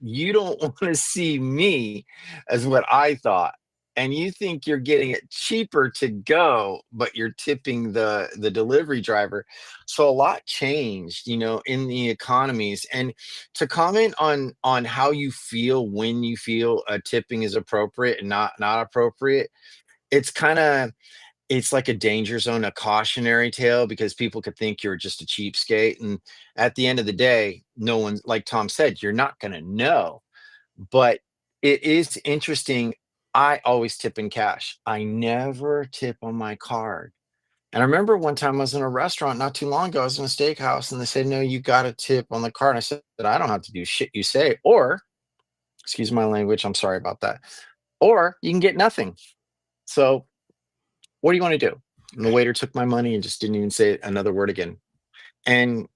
you don't want to see me as what I thought. And you think you're getting it cheaper to go, but you're tipping the delivery driver. So a lot changed, in the economies. And to comment on how you feel when you feel tipping is appropriate and not appropriate, it's kind of it's like a danger zone, a cautionary tale, because people could think you're just a cheapskate. And at the end of the day, no one, like Tom said, you're not going to know. But it is interesting. I always tip in cash. I never tip on my card. And I remember one time I was in a restaurant not too long ago. I was in a steakhouse and they said, no, you got to tip on the card. And I said, I don't have to do shit you say. Or, excuse my language, I'm sorry about that. Or you can get nothing. So what do you want to do? And the waiter took my money and just didn't even say another word again. And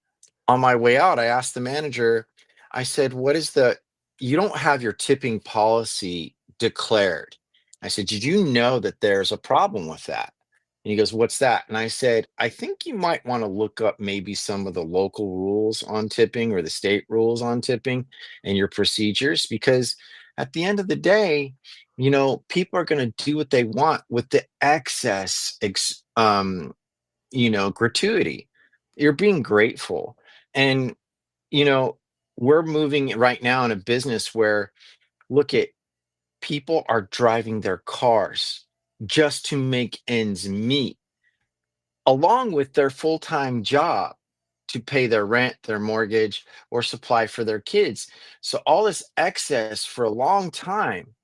on my way out, I asked the manager, I said, you don't have your tipping policy declared. I said, did you know that there's a problem with that? And he goes, what's that? And I said, I think you might want to look up maybe some of the local rules on tipping or the state rules on tipping and your procedures, because at the end of the day, people are going to do what they want with the excess, gratuity. You're being grateful. And, you know, we're moving right now in a business where, look at, people are driving their cars just to make ends meet, along with their full-time job to pay their rent, their mortgage, or supply for their kids. So all this excess for a long time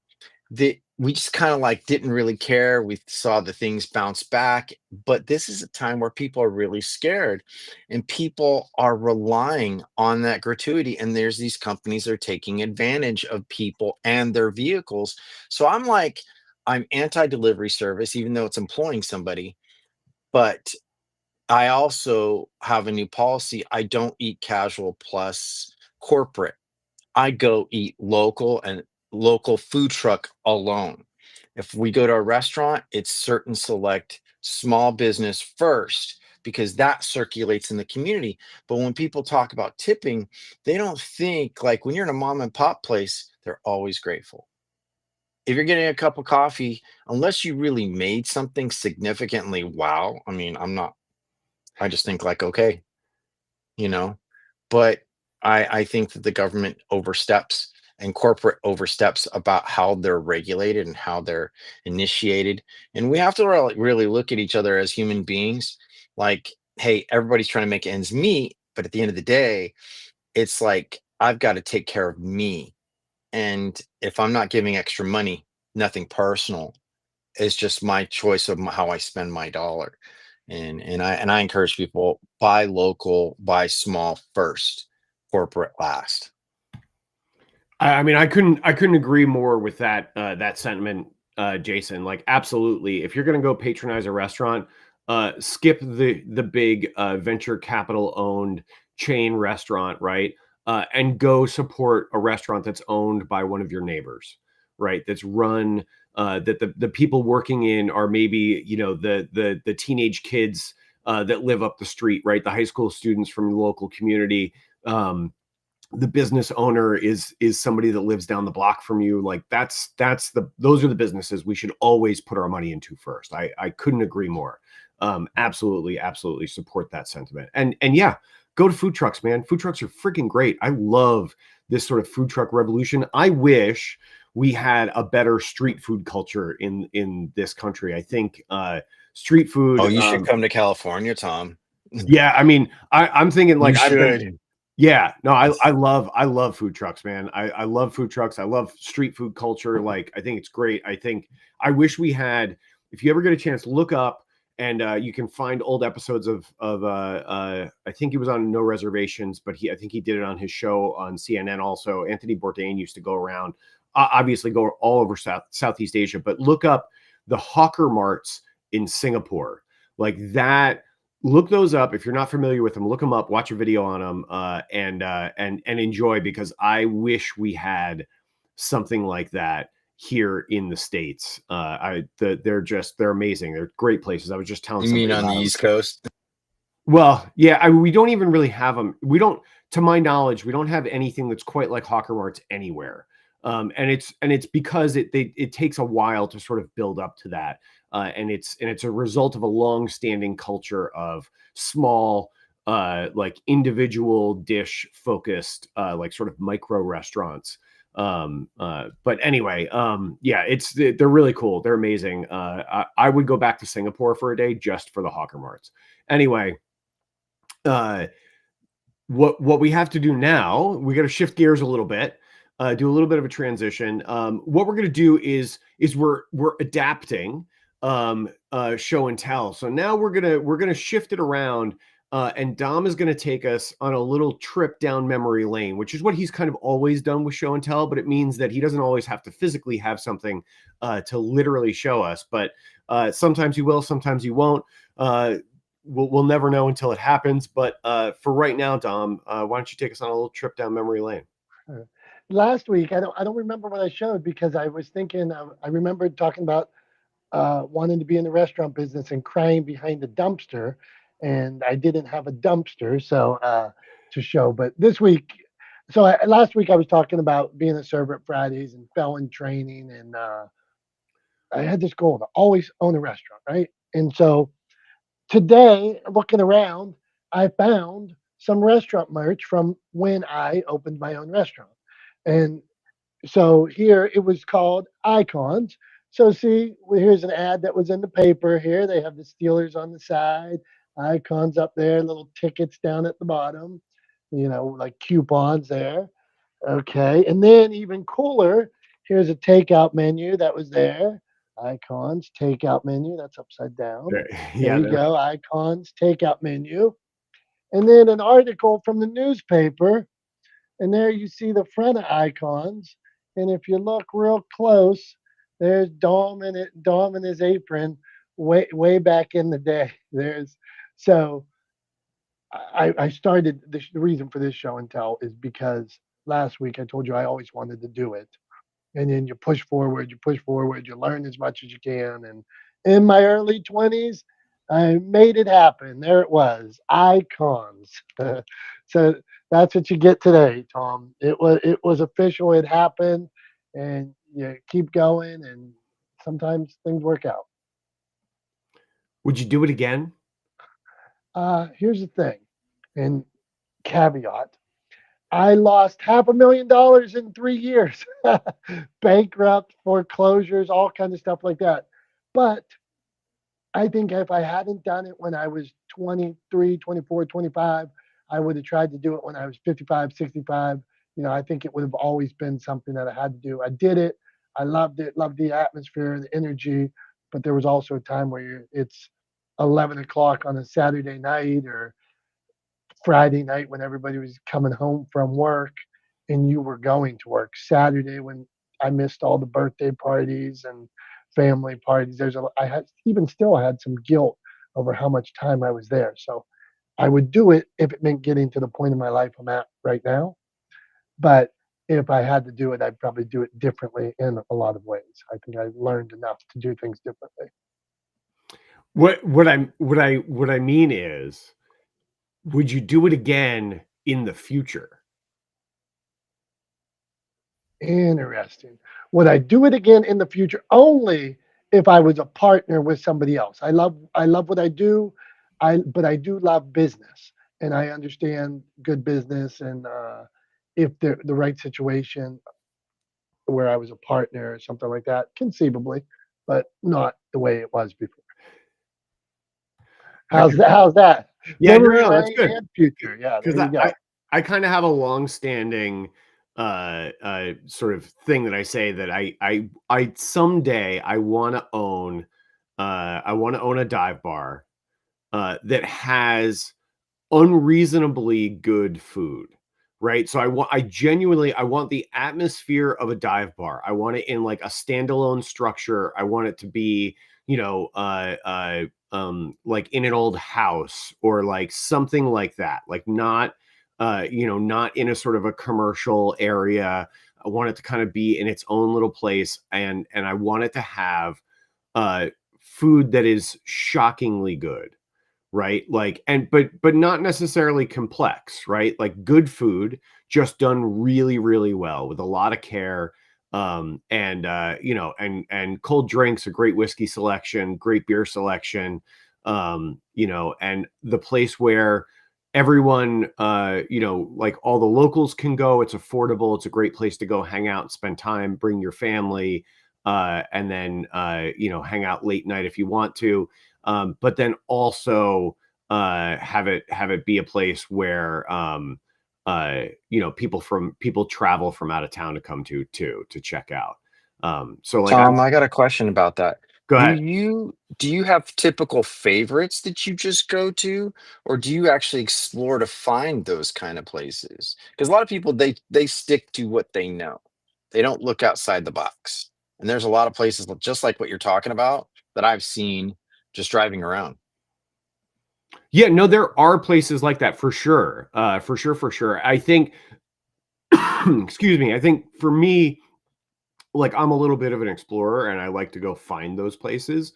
that we just kind of like didn't really care. We saw the things bounce back, but this is a time where people are really scared and people are relying on that gratuity. And there's these companies that are taking advantage of people and their vehicles. So I'm anti-delivery service, even though it's employing somebody. But I also have a new policy. I don't eat casual plus corporate. I go eat local and local food truck alone. If we go to a restaurant, it's certain select small business first because that circulates in the community. But when people talk about tipping, they don't think, like, when you're in a mom and pop place, they're always grateful. If you're getting a cup of coffee, unless you really made something significantly wow, I mean, I just think like, okay, you know, but I think that the government oversteps and corporate oversteps about how they're regulated and how they're initiated. And we have to really look at each other as human beings. Like, hey, everybody's trying to make ends meet, but at the end of the day, it's like I've got to take care of me. And if I'm not giving extra money, nothing personal, it's just my choice of how I spend my dollar. And I encourage people, buy local, buy small first, corporate last. I mean, I couldn't agree more with that sentiment, Jason. Like, absolutely. If you're going to go patronize a restaurant, skip the big venture capital owned chain restaurant, right? And go support a restaurant that's owned by one of your neighbors, right? That's run that the people working in are maybe the teenage kids that live up the street, right? The high school students from the local community. The business owner is somebody that lives down the block from you. Like, those are the businesses we should always put our money into first. I couldn't agree more. Absolutely support that sentiment. And yeah, go to food trucks, man. Food trucks are freaking great. I love this sort of food truck revolution. I wish we had a better street food culture in this country. I think street food. Oh, you should come to California, Tom. Yeah, I mean, I'm thinking like You I've been. should. Yeah, no, I love food trucks, man. I love food trucks. I love street food culture. Like, I think it's great. I wish we had. If you ever get a chance, look up and you can find old episodes of I think he was on No Reservations, but I think he did it on his show on CNN also. Anthony Bourdain used to go around, obviously go all over Southeast Asia, but look up the hawker marts in Singapore, like that. Look those up. If you're not familiar with them, look them up, watch a video on them, and enjoy, because I wish we had something like that here in the States. They're amazing. They're great places. I was just telling You mean somebody on the about 'em. East Coast? Well, yeah, we don't even really have them. We don't, to my knowledge, we don't have anything that's quite like Hawker Marts anywhere. And it's because it takes a while to sort of build up to that, and it's a result of a long-standing culture of small, like individual dish focused, like sort of micro restaurants. But anyway, yeah, they're really cool. They're amazing. I would go back to Singapore for a day just for the Hawker Marts. Anyway, uh, what we have to do now, we got to shift gears a little bit, do a little bit of a transition. What we're going to do is we're adapting show and tell. So now we're gonna shift it around, and Dom is going to take us on a little trip down memory lane, which is what he's kind of always done with show and tell. But it means that he doesn't always have to physically have something to literally show us. But sometimes he will, sometimes he won't. We'll never know until it happens. But for right now, Dom, why don't you take us on a little trip down memory lane? Last week, I don't remember what I showed because I was thinking. I remembered talking about wanting to be in the restaurant business and crying behind a dumpster, and I didn't have a dumpster to show. But this week, last week I was talking about being a server at Fridays and felon training, and I had this goal to always own a restaurant, right? And so today, looking around, I found some restaurant merch from when I opened my own restaurant. And so here it was called Icons. So see, here's an ad that was in the paper here. They have the Steelers on the side, icons up there, little tickets down at the bottom, like coupons there. Okay. And then even cooler, here's a takeout menu that was there. Icons, takeout menu, that's upside down. There Yeah, you go, icons, takeout menu. And then an article from the newspaper, and there you see the front of icons. And if you look real close, there's Dom in his apron, way back in the day. So I started the reason for this show and tell is because last week I told you I always wanted to do it, and then you push forward, you learn as much as you can. And in my early 20s, I made it happen. There it was, icons. So that's what you get today, Tom. It was official. It happened, and you keep going, and sometimes things work out. would you do it again? Here's the thing, and caveat. I lost $500,000 in 3 years, bankrupt, foreclosures, all kinds of stuff like that. But I think if I hadn't done it when I was 23, 24, 25, I would have tried to do it when I was 55, 65. I think it would have always been something that I had to do. I did it. I loved it, loved the atmosphere, the energy. But there was also a time where it's 11 o'clock on a Saturday night or Friday night when everybody was coming home from work and you were going to work. Saturday when I missed all the birthday parties and family parties. I had some guilt over how much time I was there. So I would do it if it meant getting to the point in my life I'm at right now. But if I had to do it, I'd probably do it differently in a lot of ways. I think I learned enough to do things differently. What I mean is, would you do it again in the future? Interesting. Would I do it again in the future? Only if I was a partner with somebody else. I love what I do. But I do love business, and I understand good business. And if the right situation where I was a partner or something like that, conceivably, but not the way it was before. After How's that? Yeah, Memory no, that's lane good. and future. Yeah, there Because you go. I kind of have a long-standing sort of thing that I say that I someday I want to own a dive bar that has unreasonably good food, right? So I want the atmosphere of a dive bar. I want it in like a standalone structure. I want it to be, like in an old house or like something like that. Like not, not in a sort of a commercial area. I want it to kind of be in its own little place, and I want it to have uh, food that is shockingly good, right? Like, and but not necessarily complex, right? Like good food just done really really well with a lot of care. And and cold drinks, a great whiskey selection, great beer selection. And the place where everyone, like all the locals can go. It's affordable. It's a great place to go hang out and spend time, bring your family, and then hang out late night if you want to. But then also have it be a place where people travel from out of town to come to check out. So like Tom, I got a question about that. go Do ahead. you have typical favorites that you just go to, or do you actually explore to find those kind of places? Because a lot of people they stick to what they know. They don't look outside the box. And there's a lot of places just like what you're talking about that I've seen just driving around. Yeah, no, there are places like that for sure. For sure. I think, excuse me. I think for me, like I'm a little bit of an explorer, and I like to go find those places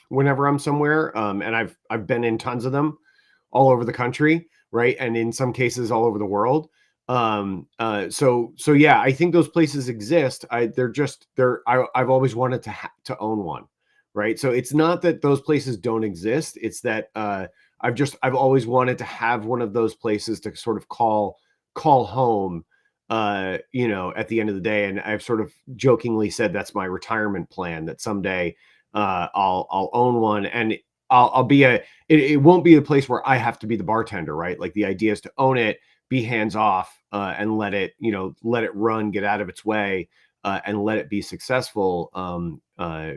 whenever I'm somewhere. And I've been in tons of them all over the country, right? And in some cases all over the world. So yeah, I think those places exist. I've always wanted to own one, right? So it's not that those places don't exist. It's that I've always wanted to have one of those places to sort of call home, at the end of the day. And I've sort of jokingly said that's my retirement plan, that someday I'll own one, and I'll be it won't be a place where I have to be the bartender, right? Like the idea is to own it, be hands off, and let it run, get out of its way, and let it be successful.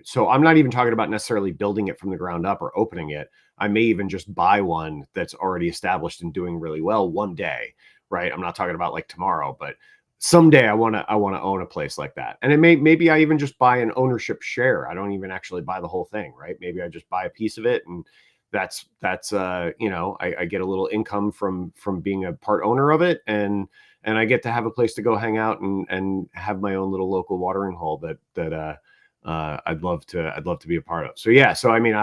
So I'm not even talking about necessarily building it from the ground up or opening it. I may even just buy one that's already established and doing really well one day, right? I'm not talking about like tomorrow, but someday I want to own a place like that. And maybe I even just buy an ownership share. I don't even actually buy the whole thing, right? Maybe I just buy a piece of it, and that's I get a little income from being a part owner of it, and I get to have a place to go hang out and have my own little local watering hole that I'd love to be a part of. So yeah, so I mean,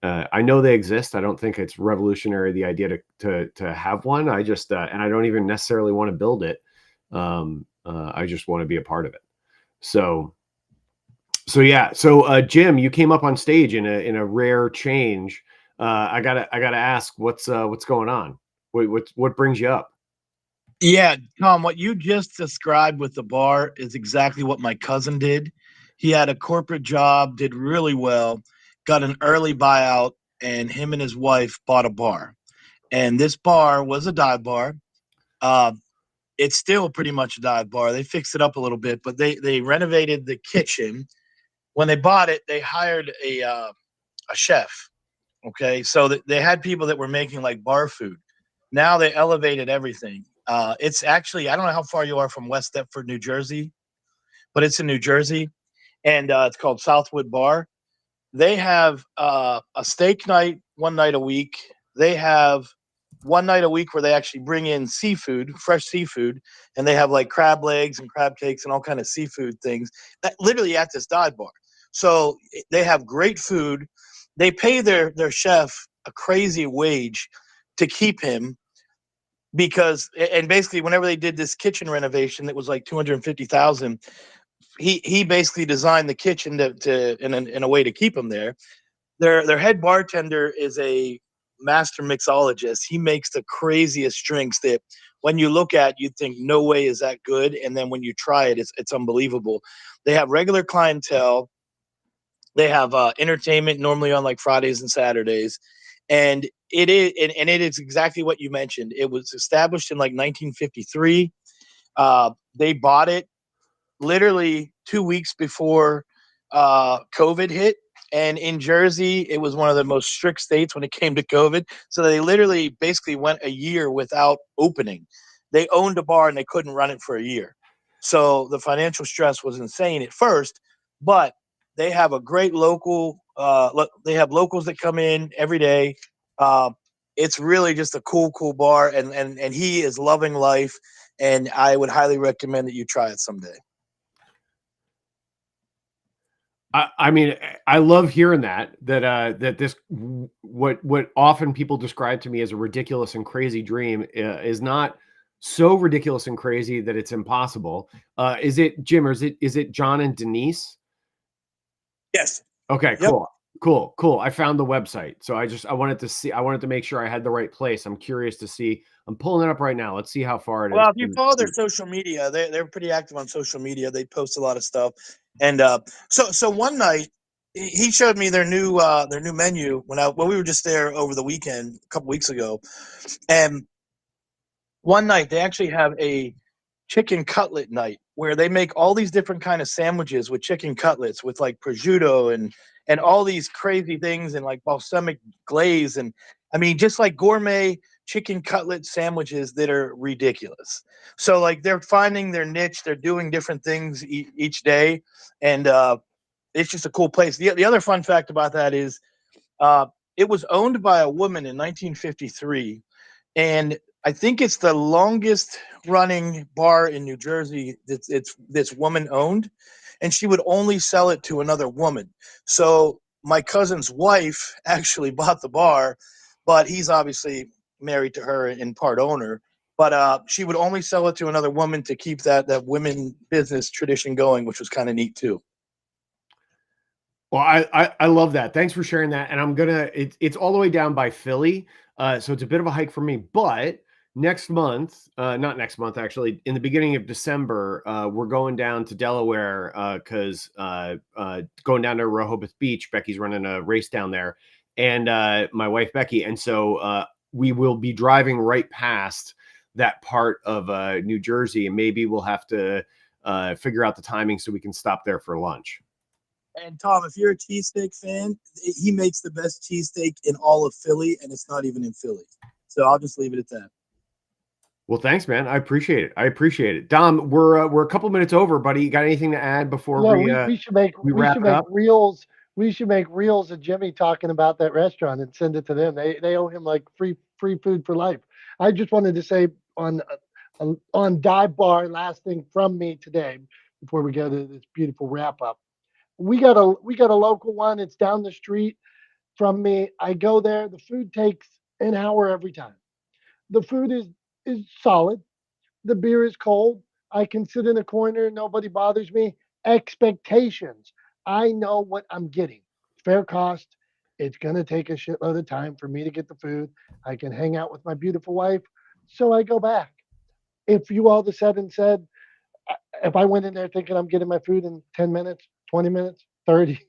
I know they exist. I don't think it's revolutionary, the idea to have one. I just and I don't even necessarily want to build it. I just want to be a part of it. So yeah. So Jim, you came up on stage in a rare change. I gotta ask, what's going on? What brings you up? Yeah, Tom, what you just described with the bar is exactly what my cousin did. He had a corporate job, did really well, got an early buyout, and him and his wife bought a bar. And this bar was a dive bar. Uh, it's still pretty much a dive bar. They fixed it up a little bit, but they renovated the kitchen. When they bought it, they hired a chef. Okay, so they had people that were making like bar food. Now they elevated everything. It's actually, I don't know how far you are from West Deptford, New Jersey, but it's in New Jersey, and it's called Southwood Bar. They have a steak night one night a week. They have one night a week where they actually bring in seafood, fresh seafood, and they have like crab legs and crab cakes and all kind of seafood things that literally at this dive bar. So they have great food. They pay their chef a crazy wage to keep him because, and basically whenever they did this kitchen renovation that was like 250,000, he basically designed the kitchen to in a way to keep him there. Their head bartender is a master mixologist. He makes the craziest drinks that when you look at, you think no way is that good, and then when you try it, it's unbelievable. They have regular clientele. They have entertainment normally on like Fridays and Saturdays, and it is exactly what you mentioned. It was established in like 1953. They bought it literally 2 weeks before COVID hit. And in Jersey, it was one of the most strict states when it came to COVID. So they literally basically went a year without opening. They owned a bar and they couldn't run it for a year. So the financial stress was insane at first, but they have a great local. They have locals that come in every day. Uh, it's really just a cool bar, and he is loving life. And I would highly recommend that you try it someday. I mean, I love hearing that this what often people describe to me as a ridiculous and crazy dream is not so ridiculous and crazy that it's impossible. Is it Jim, or is it John and Denise? Yes. Okay, Yep. cool. I found the website. So I wanted to make sure I had the right place. I'm curious to see. I'm pulling it up right now. Let's see how far it is. Well, if you follow their social media, they're pretty active on social media. They post a lot of stuff. And so one night he showed me their new menu when we were just there over the weekend a couple weeks ago. And one night they actually have a chicken cutlet night where they make all these different kind of sandwiches with chicken cutlets with like prosciutto and all these crazy things and like balsamic glaze, and I mean just like gourmet chicken cutlet sandwiches that are ridiculous. So like they're finding their niche, they're doing different things each day, and it's just a cool place. The other fun fact about that is it was owned by a woman in 1953, and I think it's the longest running bar in New Jersey that's woman owned, and she would only sell it to another woman. So my cousin's wife actually bought the bar, but he's obviously married to her and part owner. But she would only sell it to another woman to keep that women business tradition going, which was kind of neat too. Well, I love that. Thanks for sharing that. And it's all the way down by Philly. So it's a bit of a hike for me, but next month, not next month, actually, in the beginning of December, we're going down to Delaware because going down to Rehoboth Beach. Becky's running a race down there, and my wife Becky, and so we will be driving right past that part of New Jersey, and maybe we'll have to figure out the timing so we can stop there for lunch. And Tom, if you're a cheesesteak fan, he makes the best cheesesteak in all of Philly, and it's not even in Philly. So I'll just leave it at that. Well, thanks, man. I appreciate it. Dom, we're a couple minutes over, buddy. You got anything to add before we should make reels. We should make reels of Jimmy talking about that restaurant and send it to them. They owe him like free food for life. I just wanted to say on Dive Bar, last thing from me today before we go to this beautiful wrap up. We got a local one. It's down the street from me. I go there. The food takes an hour every time. The food is solid. The beer is cold. I can sit in a corner. Nobody bothers me. Expectations. I know what I'm getting. Fair cost. It's going to take a shitload of time for me to get the food. I can hang out with my beautiful wife. So I go back. If you all of a sudden said, if I went in there thinking I'm getting my food in 10 minutes, 20 minutes, 30,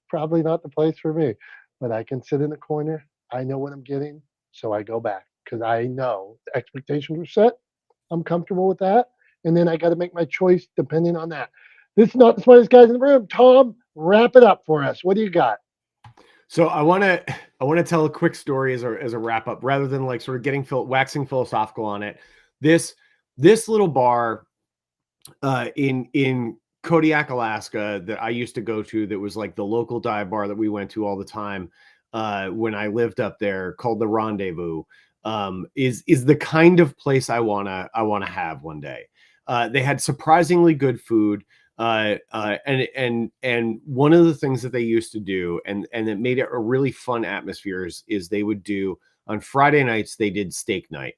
probably not the place for me. But I can sit in the corner. I know what I'm getting. So I go back because I know the expectations were set. I'm comfortable with that. And then I got to make my choice depending on that. This is not the smartest guys in the room. Tom, wrap it up for us. What do you got? So I want to tell a quick story as a wrap up, rather than like sort of waxing philosophical on it. This little bar in Kodiak, Alaska, that I used to go to, that was like the local dive bar that we went to all the time when I lived up there, called the Rendezvous, is the kind of place I wanna have one day. They had surprisingly good food, and one of the things that they used to do, and it made it a really fun atmosphere, is they would do on Friday nights, they did steak night.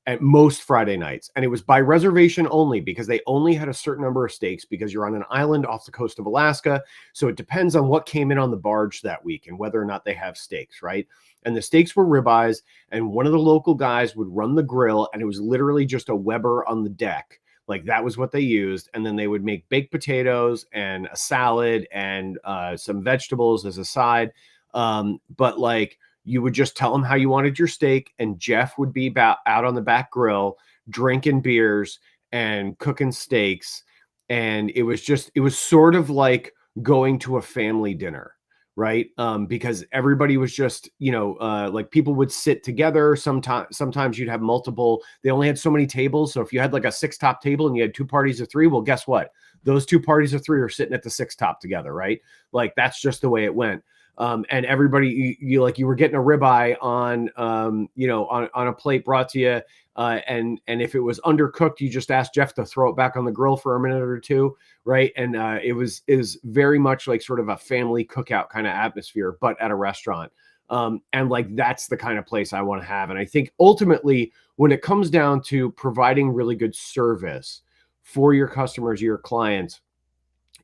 At most Friday nights. And it was by reservation only, because they only had a certain number of steaks, because you're on an island off the coast of Alaska. So it depends on what came in on the barge that week and whether or not they have steaks, right? And the steaks were ribeyes, and one of the local guys would run the grill, and it was literally just a Weber on the deck, Like that was what they used. And then they would make baked potatoes and a salad and some vegetables as a side. But like you would just tell them how you wanted your steak, and Jeff would be out on the back grill drinking beers and cooking steaks. And it was sort of like going to a family dinner, right? Because everybody was just, like people would sit together. Sometimes you'd have multiple, they only had so many tables. So if you had like a 6-top table and you had 2 parties of 3, well, guess what? Those 2 parties of 3 are sitting at the 6-top together, right? Like that's just the way it went. And everybody, you were getting a ribeye on, on a plate brought to you. And if it was undercooked, you just asked Jeff to throw it back on the grill for a minute or 2. Right. And it was very much like sort of a family cookout kind of atmosphere, but at a restaurant. And like, that's the kind of place I want to have. And I think ultimately, when it comes down to providing really good service for your customers, your clients,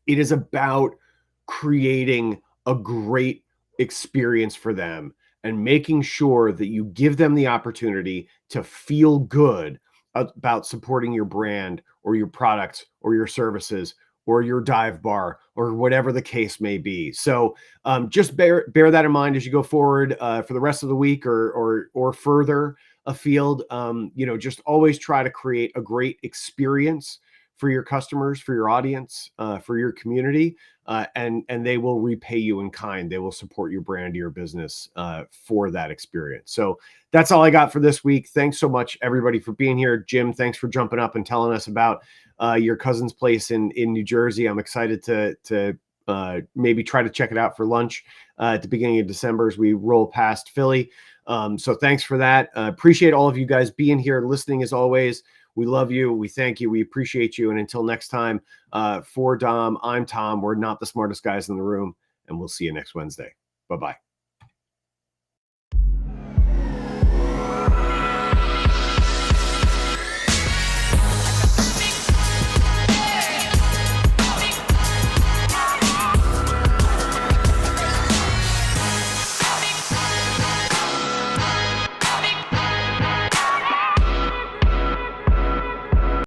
it is about creating a great experience for them and making sure that you give them the opportunity to feel good about supporting your brand or your products or your services or your dive bar or whatever the case may be. So just bear that in mind as you go forward for the rest of the week or further afield. Just always try to create a great experience for your customers, for your audience, for your community, and they will repay you in kind. They will support your brand, your business for that experience. So that's all I got for this week. Thanks so much, everybody, for being here. Jim, thanks for jumping up and telling us about your cousin's place in New Jersey. I'm excited to maybe try to check it out for lunch at the beginning of December as we roll past Philly. So thanks for that. Appreciate all of you guys being here and listening as always. We love you. We thank you. We appreciate you. And until next time, for Dom, I'm Tom. We're not the smartest guys in the room, and we'll see you next Wednesday. Bye-bye.